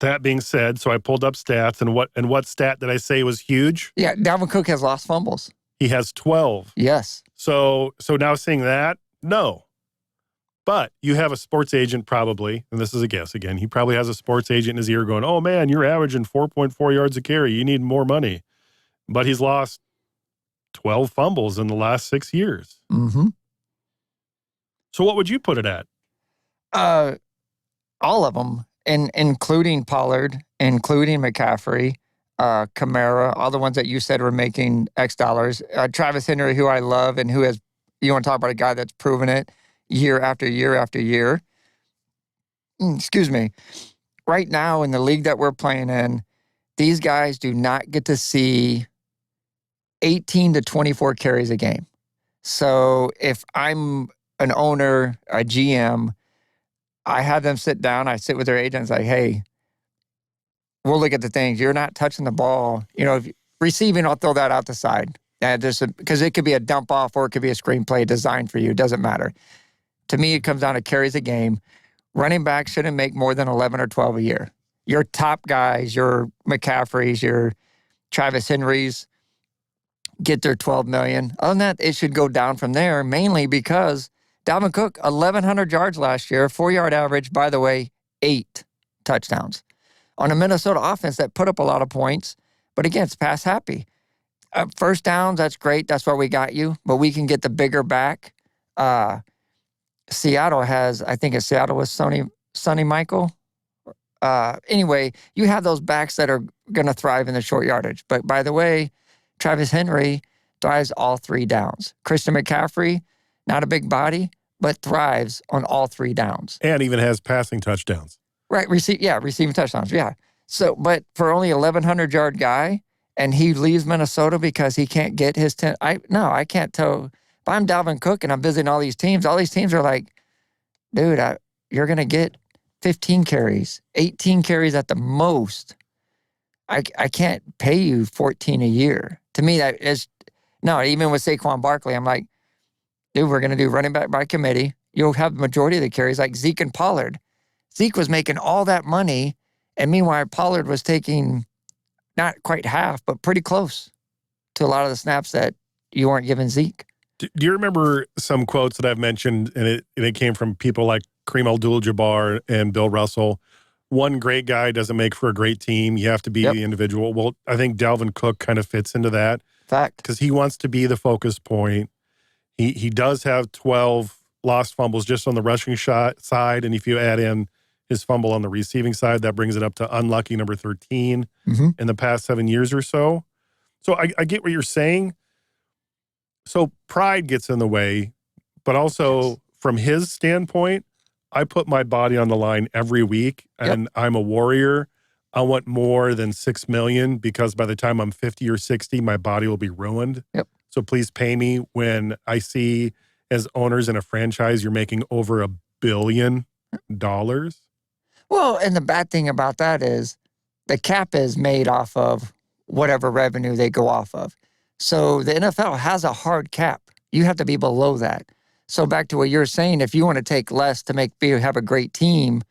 that being said, so I pulled up stats, and what stat did I say was huge? Yeah, Dalvin Cook has lost fumbles. He has 12. Yes. So now seeing that, no. But you have a sports agent probably, and this is a guess again, he probably has a sports agent in his ear going, oh man, you're averaging 4.4 yards a carry. You need more money. But he's lost 12 fumbles in the last 6 years. Mm-hmm. So what would you put it at? All of them, including Pollard, including McCaffrey, Kamara, all the ones that you said were making X dollars. Travis Henry, who I love and you want to talk about a guy that's proven it year after year after year. Excuse me. Right now in the league that we're playing in, these guys do not get to see 18 to 24 carries a game. So if I'm an owner, a GM, I have them sit down, I sit with their agents like, hey, we'll look at the things. You're not touching the ball. If receiving, I'll throw that out the side. Because it could be a dump off or it could be a screenplay designed for you. It doesn't matter. To me, it comes down to carries a game. Running backs shouldn't make more than 11 or 12 a year. Your top guys, your McCaffreys, your Travis Henrys, get their $12 million. Other than that, it should go down from there, mainly because Dalvin Cook, 1,100 yards last year, 4-yard average, by the way, 8 touchdowns. On a Minnesota offense that put up a lot of points, but again, it's pass happy. First downs, that's great. That's why we got you, but we can get the bigger back. Seattle has, I think Seattle was Sonny Michael. Anyway, you have those backs that are going to thrive in the short yardage. But by the way, Travis Henry thrives all 3 downs. Christian McCaffrey, not a big body, but thrives on all 3 downs. And even has passing touchdowns. Right, receiving touchdowns, yeah. So, but for only 1,100-yard guy, and he leaves Minnesota because he can't get his 10. I can't tell. If I'm Dalvin Cook and I'm visiting all these teams are like, dude, you're going to get 15 carries, 18 carries at the most. I can't pay you 14 a year. To me, that is, no, even with Saquon Barkley, I'm like, dude, we're going to do running back by committee. You'll have the majority of the carries like Zeke and Pollard. Zeke was making all that money, and meanwhile, Pollard was taking not quite half, but pretty close to a lot of the snaps that you weren't giving Zeke. Do you remember some quotes that I've mentioned, and it came from people like Kareem Abdul-Jabbar and Bill Russell? One great guy doesn't make for a great team. You have to be the individual. Well, I think Dalvin Cook kind of fits into that. Fact. Because he wants to be the focus point. He does have 12 lost fumbles just on the rushing side, and if you add in his fumble on the receiving side, that brings it up to unlucky number 13 in the past 7 years or so. So I get what you're saying. So pride gets in the way, but also from his standpoint, I put my body on the line every week, and I'm a warrior. I want more than $6 million because by the time I'm 50 or 60, my body will be ruined. Yep. So please pay me when I see as owners in a franchise, you're making over $1 billion. Well, and the bad thing about that is the cap is made off of whatever revenue they go off of. So the NFL has a hard cap. You have to be below that. So back to what you're saying, if you want to take less to have a great team,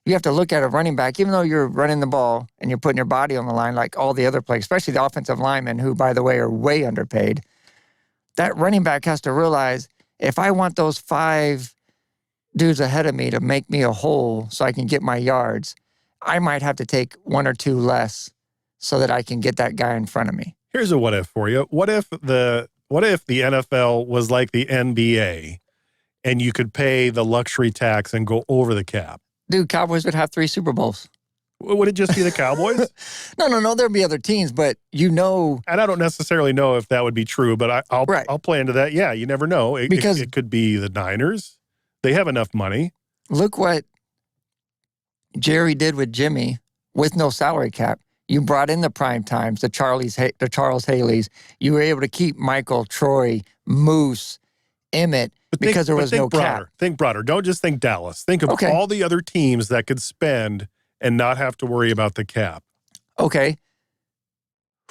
you have to look at a running back, even though you're running the ball and you're putting your body on the line like all the other players, especially the offensive linemen, who, by the way, are way underpaid. That running back has to realize, if I want those 5 dudes ahead of me to make me a hole so I can get my yards, I might have to take 1 or 2 less so that I can get that guy in front of me. Here's a what if for you. What if the NFL was like the NBA and you could pay the luxury tax and go over the cap? Dude, Cowboys would have 3 Super Bowls. Would it just be the Cowboys? No. There'd be other teams, but And I don't necessarily know if that would be true, but I'll play into that. Yeah, you never know. It could be the Niners. They have enough money. Look what Jerry did with Jimmy with no salary cap. You brought in the prime times, the Charles Haleys. You were able to keep Michael, Troy, Moose, Emmett, because there was no cap. Think broader. Don't just think Dallas. Think of all the other teams that could spend and not have to worry about the cap. Okay.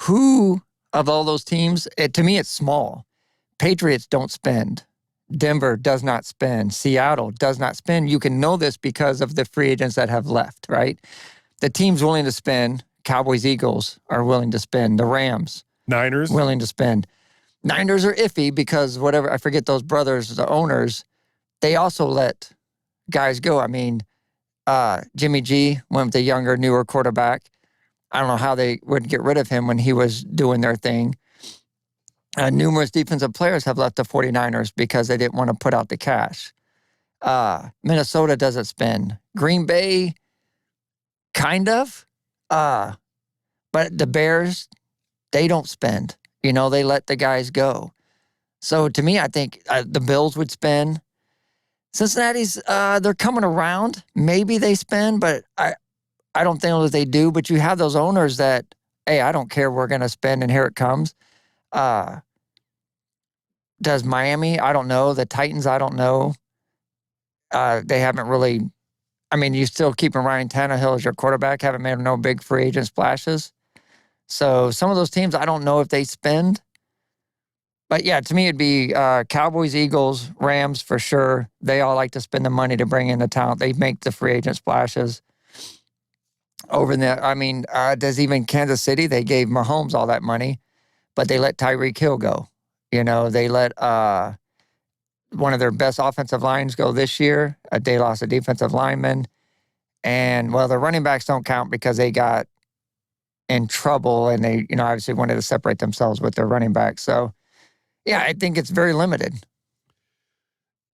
Who of all those teams, to me, it's small. Patriots don't spend. Denver does not spend. Seattle does not spend. You can know this because of the free agents that have left, right? The teams willing to spend, Cowboys, Eagles are willing to spend. The Rams. Niners. Willing to spend. Niners are iffy because I forget those brothers, the owners, they also let guys go. I mean, Jimmy G went with the younger, newer quarterback. I don't know how they would get rid of him when he was doing their thing. Numerous defensive players have left the 49ers because they didn't want to put out the cash. Minnesota doesn't spend. Green Bay, kind of. But the Bears, they don't spend. They let the guys go. So to me, I think the Bills would spend. Cincinnati's, they're coming around. Maybe they spend, but I don't think that they do. But you have those owners that, hey, I don't care, we're going to spend, and here it comes. Does Miami? I don't know. The Titans, I don't know. They haven't really, you still keeping Ryan Tannehill as your quarterback, haven't made no big free agent splashes. So some of those teams, I don't know if they spend. But yeah, to me, it'd be Cowboys, Eagles, Rams for sure. They all like to spend the money to bring in the talent. They make the free agent splashes. Over there, does even Kansas City, they gave Mahomes all that money, but they let Tyreek Hill go. They let one of their best offensive lines go this year. They lost a defensive lineman. And, well, the running backs don't count because they got in trouble and they, obviously wanted to separate themselves with their running backs. So, yeah, I think it's very limited.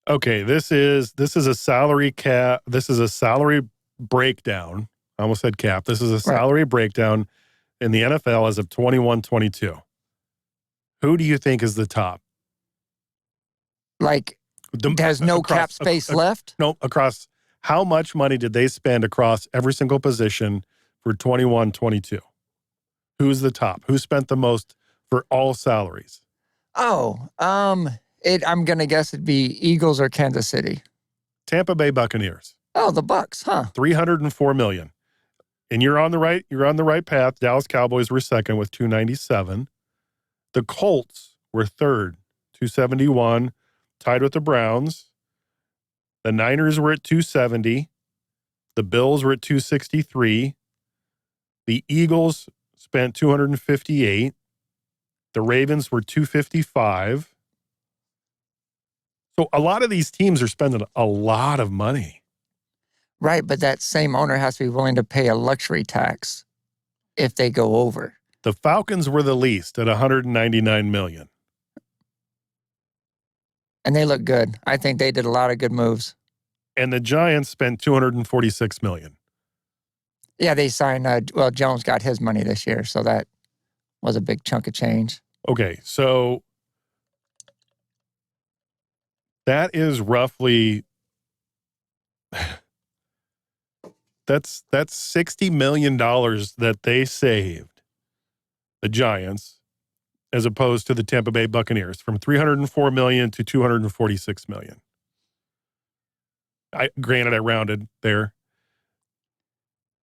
Okay, this is a salary cap. This is a salary breakdown. I almost said cap. This is a salary breakdown in the NFL as of 21-22. Who do you think is the top? There's no cap space left? No, across how much money did they spend across every single position for 21-22? Who's the top? Who spent the most for all salaries? Oh, I'm going to guess it'd be Eagles or Kansas City. Tampa Bay Buccaneers. Oh, the Bucs, huh? $304 million. And you're on the right path. Dallas Cowboys were second with $297. The Colts were third, $271, tied with the Browns. The Niners were at $270. The Bills were at 263. The Eagles spent 258. The Ravens were 255. So a lot of these teams are spending a lot of money. Right, but that same owner has to be willing to pay a luxury tax if they go over. The Falcons were the least at $199 million. And they look good. I think they did a lot of good moves. And the Giants spent $246 million. Yeah, they signed, Jones got his money this year, so that was a big chunk of change. Okay, so that is roughly, that's $60 million that they saved, the Giants, as opposed to the Tampa Bay Buccaneers, from $304 million to $246 million. Granted, I rounded there.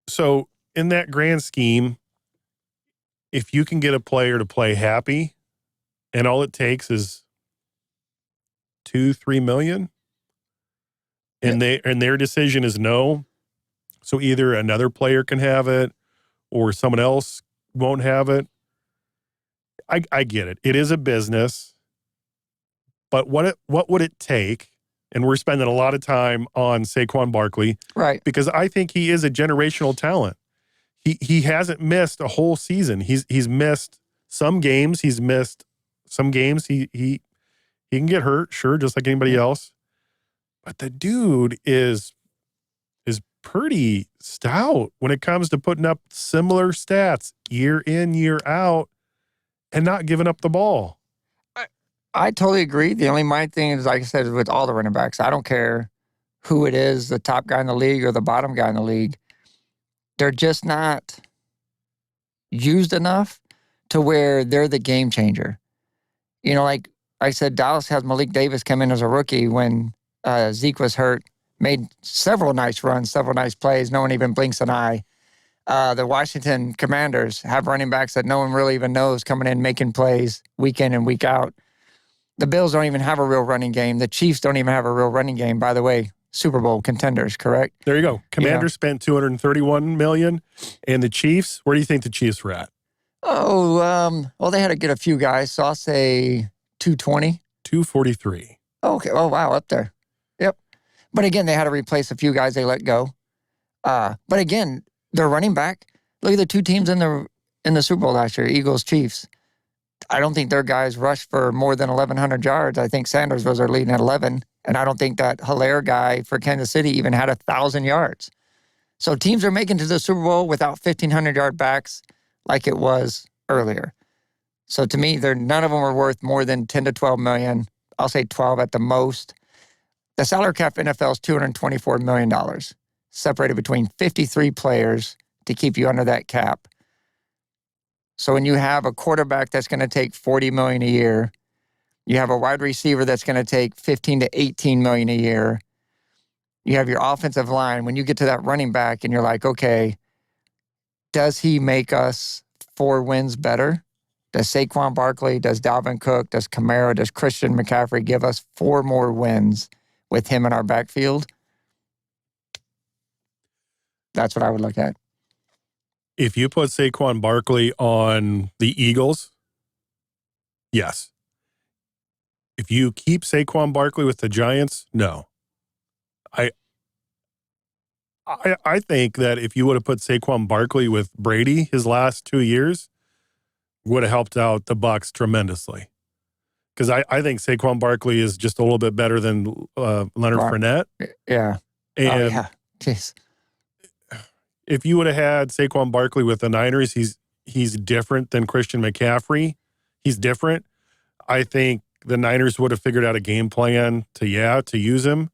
So in that grand scheme, if you can get a player to play happy and all it takes is $2-3 million and their decision is no, so either another player can have it or someone else won't have it. I get it. It is a business, but what would it take? And we're spending a lot of time on Saquon Barkley. Right. Because I think he is a generational talent. He hasn't missed a whole season. He's missed some games. He's missed some games. He can get hurt, sure, just like anybody else. But the dude is pretty stout when it comes to putting up similar stats year in, year out and not giving up the ball. I totally agree. The only my thing is, like I said, with all the running backs, I don't care who it is, the top guy in the league or the bottom guy in the league. They're just not used enough to where they're the game changer. You know, like I said, Dallas has Malik Davis come in as a rookie when Zeke was hurt, made several nice runs, several nice plays. No one even blinks an eye. The Washington Commanders have running backs that no one really even knows coming in, making plays week in and week out. The Bills don't even have a real running game. The Chiefs don't even have a real running game. By the way, Super Bowl contenders, correct? There you go. Commanders spent $231 million. And the Chiefs, where do you think the Chiefs were at? Oh, well, they had to get a few guys, so I'll say 220. 243. Okay. Oh, wow, up there. Yep. But again, they had to replace a few guys they let go. But again, their running back, look at the two teams in the Super Bowl last year, Eagles, Chiefs. I don't think their guys rushed for more than 1,100 yards. I think Sanders was their leading at 11. And I don't think that Hilaire guy for Kansas City even had 1,000 yards. So teams are making to the Super Bowl without 1,500-yard backs like it was earlier. So to me, none of them are worth more than 10 to 12 million. I'll say 12 at the most. The salary cap for NFL is $224 million, separated between 53 players to keep you under that cap. So when you have a quarterback that's going to take $40 million a year, you have a wide receiver that's going to take $15 to $18 million a year, you have your offensive line. When you get to that running back and you're like, okay, does he make us 4 wins better? Does Saquon Barkley, does Dalvin Cook, does Kamara, does Christian McCaffrey give us 4 more wins with him in our backfield? That's what I would look at. If you put Saquon Barkley on the Eagles, yes. If you keep Saquon Barkley with the Giants, no. I think that if you would have put Saquon Barkley with Brady his last 2 years, would have helped out the Bucs tremendously. Because I think Saquon Barkley is just a little bit better than Leonard Fournette. Yeah. And yeah. Jeez. If you would have had Saquon Barkley with the Niners, he's different than Christian McCaffrey. He's different. I think the Niners would have figured out a game plan to use him.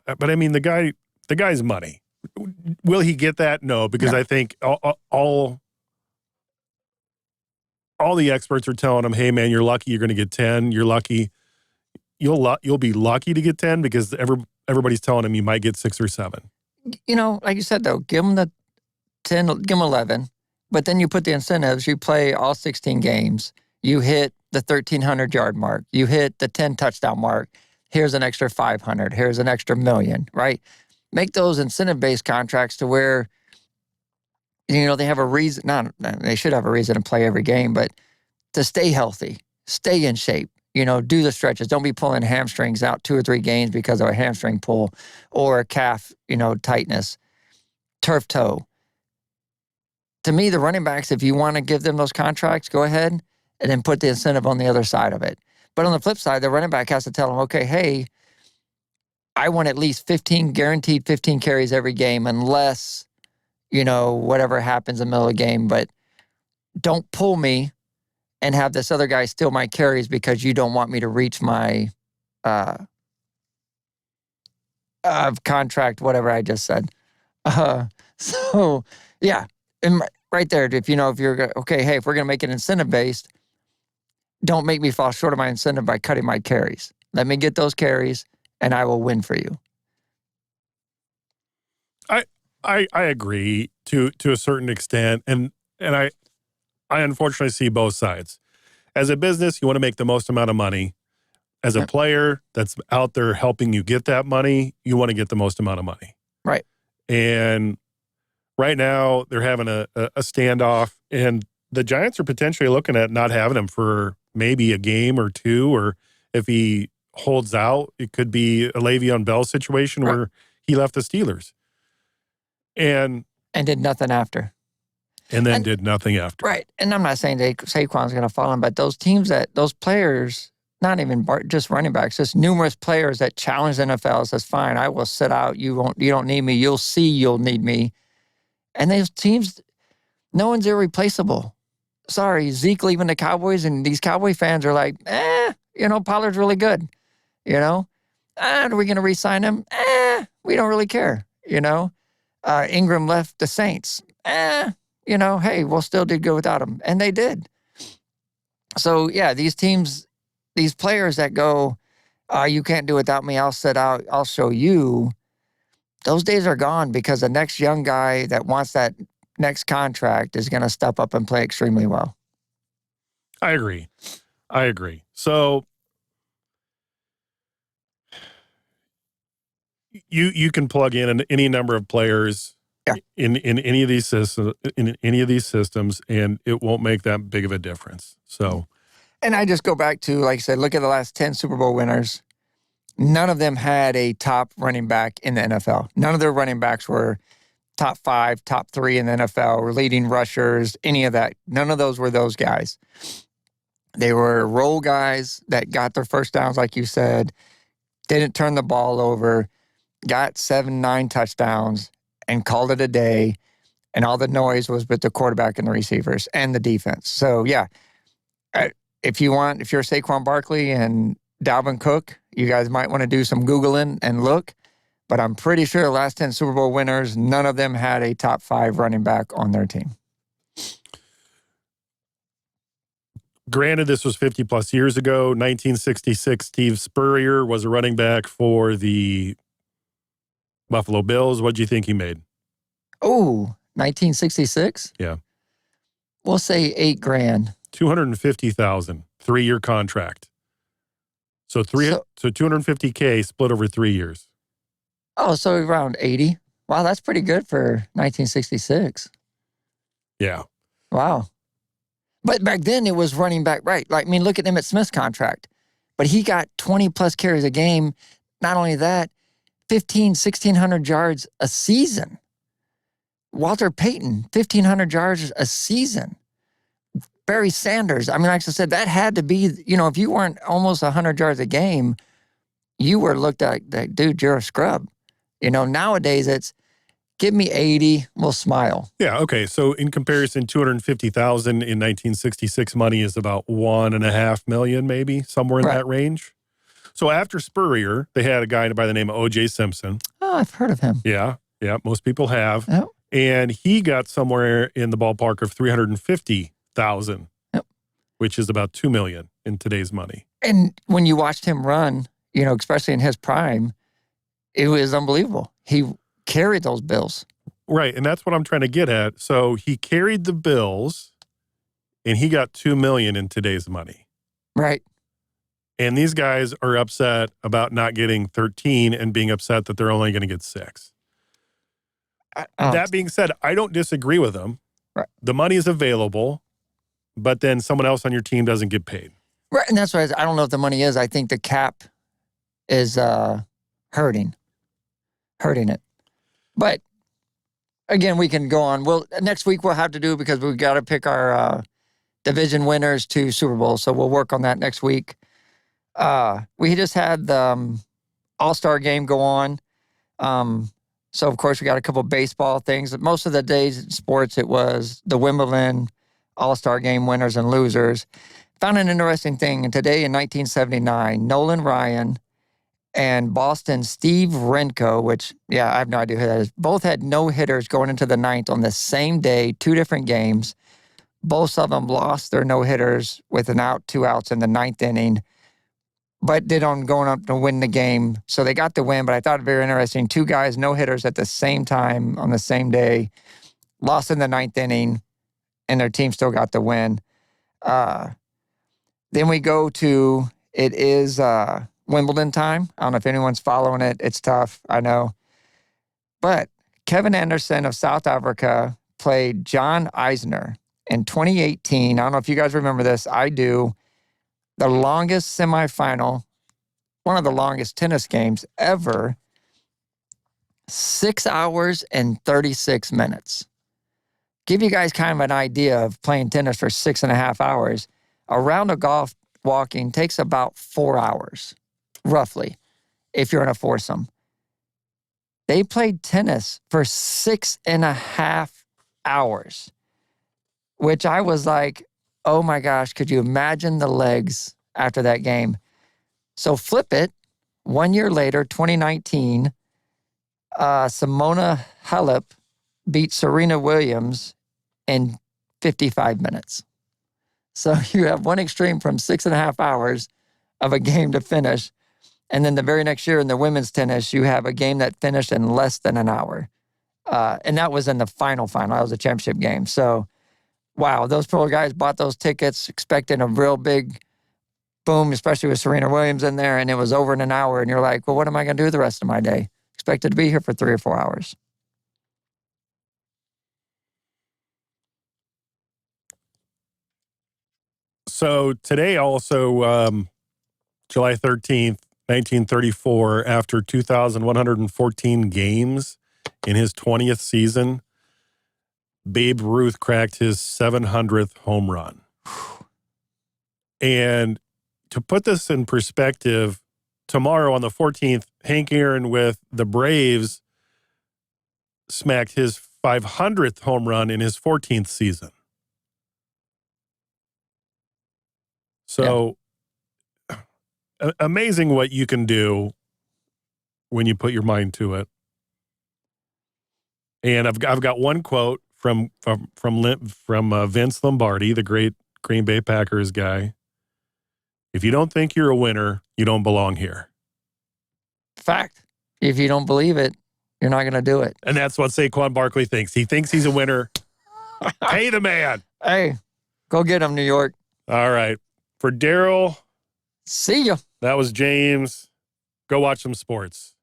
But I mean, the guy's money. Will he get that? No, because I think all the experts are telling him, "Hey, man, you're lucky. You're going to get 10. You're lucky. You'll be lucky to get 10 because everybody's telling him you might get 6 or 7." You know, like you said, though, give him the 10, give him 11, but then you put the incentives. You play all 16 games. You hit the 1,300-yard mark. You hit the 10-touchdown mark. Here's an extra 500. Here's an extra $1 million, right? make those incentive-based contracts to where, they have a reason. They should have a reason to play every game, but to stay healthy, stay in shape, do the stretches. Don't be pulling hamstrings out 2 or 3 games because of a hamstring pull or a calf, tightness, turf toe. To me, the running backs, if you want to give them those contracts, go ahead and then put the incentive on the other side of it. But on the flip side, the running back has to tell them, okay, hey, I want at least guaranteed 15 carries every game unless, whatever happens in the middle of the game. But don't pull me and have this other guy steal my carries because you don't want me to reach my contract, whatever I just said. So, yeah. And right there, if you're, okay, hey, if we're going to make it incentive-based, don't make me fall short of my incentive by cutting my carries. Let me get those carries, and I will win for you. I agree to a certain extent, and I unfortunately see both sides. As a business, you want to make the most amount of money. As a player that's out there helping you get that money, you want to get the most amount of money. Right. And right now, they're having a standoff, and the Giants are potentially looking at not having him for maybe a game or 2, or if he holds out, it could be a Le'Veon Bell situation where he left the Steelers. And did nothing after. And then did nothing after. Right. And I'm not saying that Saquon's going to fall in, but those players, not even just running backs, just numerous players that challenge the NFL says, fine, I will sit out. You don't need me. You'll see you'll need me. And those teams, no one's irreplaceable. Sorry, Zeke leaving the Cowboys, and these Cowboy fans are like, Pollard's really good. Are we going to re-sign him? We don't really care. Ingram left the Saints. Hey, we'll still do good without him. And they did. So, yeah, these teams, these players that go, you can't do without me, I'll sit out, I'll show you. Those days are gone because the next young guy that wants that next contract is going to step up and play extremely well. I agree. So you can plug in any number of players in any of these systems, and it won't make that big of a difference. So, and I just go back to, like I said, look at the last 10 Super Bowl winners. None of them had a top running back in the NFL. None of their running backs were top 5, top 3 in the NFL, or leading rushers, any of that. None of those were those guys. They were role guys that got their first downs, like you said, didn't turn the ball over, got 7, 9 touchdowns, and called it a day. And all the noise was with the quarterback and the receivers and the defense. So, yeah, if you're Saquon Barkley and Dalvin Cook, you guys might want to do some Googling and look. But I'm pretty sure the last 10 Super Bowl winners, none of them had a top 5 running back on their team. Granted, this was 50-plus years ago. 1966, Steve Spurrier was a running back for the Buffalo Bills. What do you think he made? Oh, 1966? Yeah. We'll say $8,000. $250,000, 3-year contract. So $250K split over 3 years. Oh, so around 80. Wow, that's pretty good for 1966. Yeah. Wow. But back then it was running back, right? Like, I mean, look at Emmitt Smith's contract. But he got 20-plus carries a game. Not only that, 1,600 yards a season. Walter Payton, 1,500 yards a season. Barry Sanders, I mean, like I said, that had to be, if you weren't almost 100 yards a game, you were looked at like, dude, you're a scrub. Nowadays it's, give me 80, we'll smile. Yeah, okay. So in comparison, $250,000 in 1966 money is about $1.5 million, maybe, somewhere in that range. So after Spurrier, they had a guy by the name of O.J. Simpson. Oh, I've heard of him. Yeah, most people have. Yep. And he got somewhere in the ballpark of $350,000, which is about $2 million in today's money. And when you watched him run, especially in his prime, it was unbelievable. He carried those Bills. Right, and that's what I'm trying to get at. So he carried the Bills, and he got $2 million in today's money. Right. And these guys are upset about not getting 13 and being upset that they're only going to get 6. That being said, I don't disagree with them. Right. The money is available, but then someone else on your team doesn't get paid. Right, and that's why I don't know if the money is. I think the cap is hurting it. But again, we can go on. Next week we'll have to do because we've got to pick our division winners to Super Bowl. So we'll work on that next week. We just had the All-Star game go on. So of course we got a couple baseball things. Most of the days in sports, it was the Wimbledon All-Star game winners and losers. Found an interesting thing. And today in 1979, Nolan Ryan and Boston Steve Renko, which, I have no idea who that is, both had no hitters going into the ninth on the same day, 2 different games. Both of them lost their no hitters with an out, 2 outs in the ninth inning, but did on going up to win the game. So they got the win, but I thought it very interesting. 2 guys, no hitters at the same time on the same day, lost in the ninth inning, and their team still got the win. Then we go to, it is Wimbledon time. I don't know if anyone's following it. It's tough, I know. But Kevin Anderson of South Africa played John Isner in 2018. I don't know if you guys remember this. I do. The longest semifinal, one of the longest tennis games ever, 6 hours and 36 minutes. Give you guys kind of an idea of playing tennis for 6.5 hours. A round of golf walking takes about 4 hours, roughly, if you're in a foursome. They played tennis for 6.5 hours, which I was like, oh my gosh, could you imagine the legs after that game? So flip it, 1 year later, 2019, Simona Halep beat Serena Williams in 55 minutes. So you have one extreme from 6.5 hours of a game to finish. And then the very next year in the women's tennis, you have a game that finished in less than an hour. And that was in the final. That was a championship game. So, wow, those poor guys bought those tickets expecting a real big boom, especially with Serena Williams in there, and it was over in an hour. And you're like, well, what am I going to do the rest of my day? Expected to be here for 3 or 4 hours. So today also, July 13th, 1934, after 2,114 games in his 20th season, Babe Ruth cracked his 700th home run. And to put this in perspective, tomorrow on the 14th, Hank Aaron with the Braves smacked his 500th home run in his 14th season. So amazing what you can do when you put your mind to it. And I've got one quote from Vince Lombardi, the great Green Bay Packers guy. If you don't think you're a winner, you don't belong here. Fact. If you don't believe it, you're not going to do it. And that's what Saquon Barkley thinks. He thinks he's a winner. Pay the man. Hey, go get him, New York. All right. For Daryl. See ya. That was James. Go watch some sports.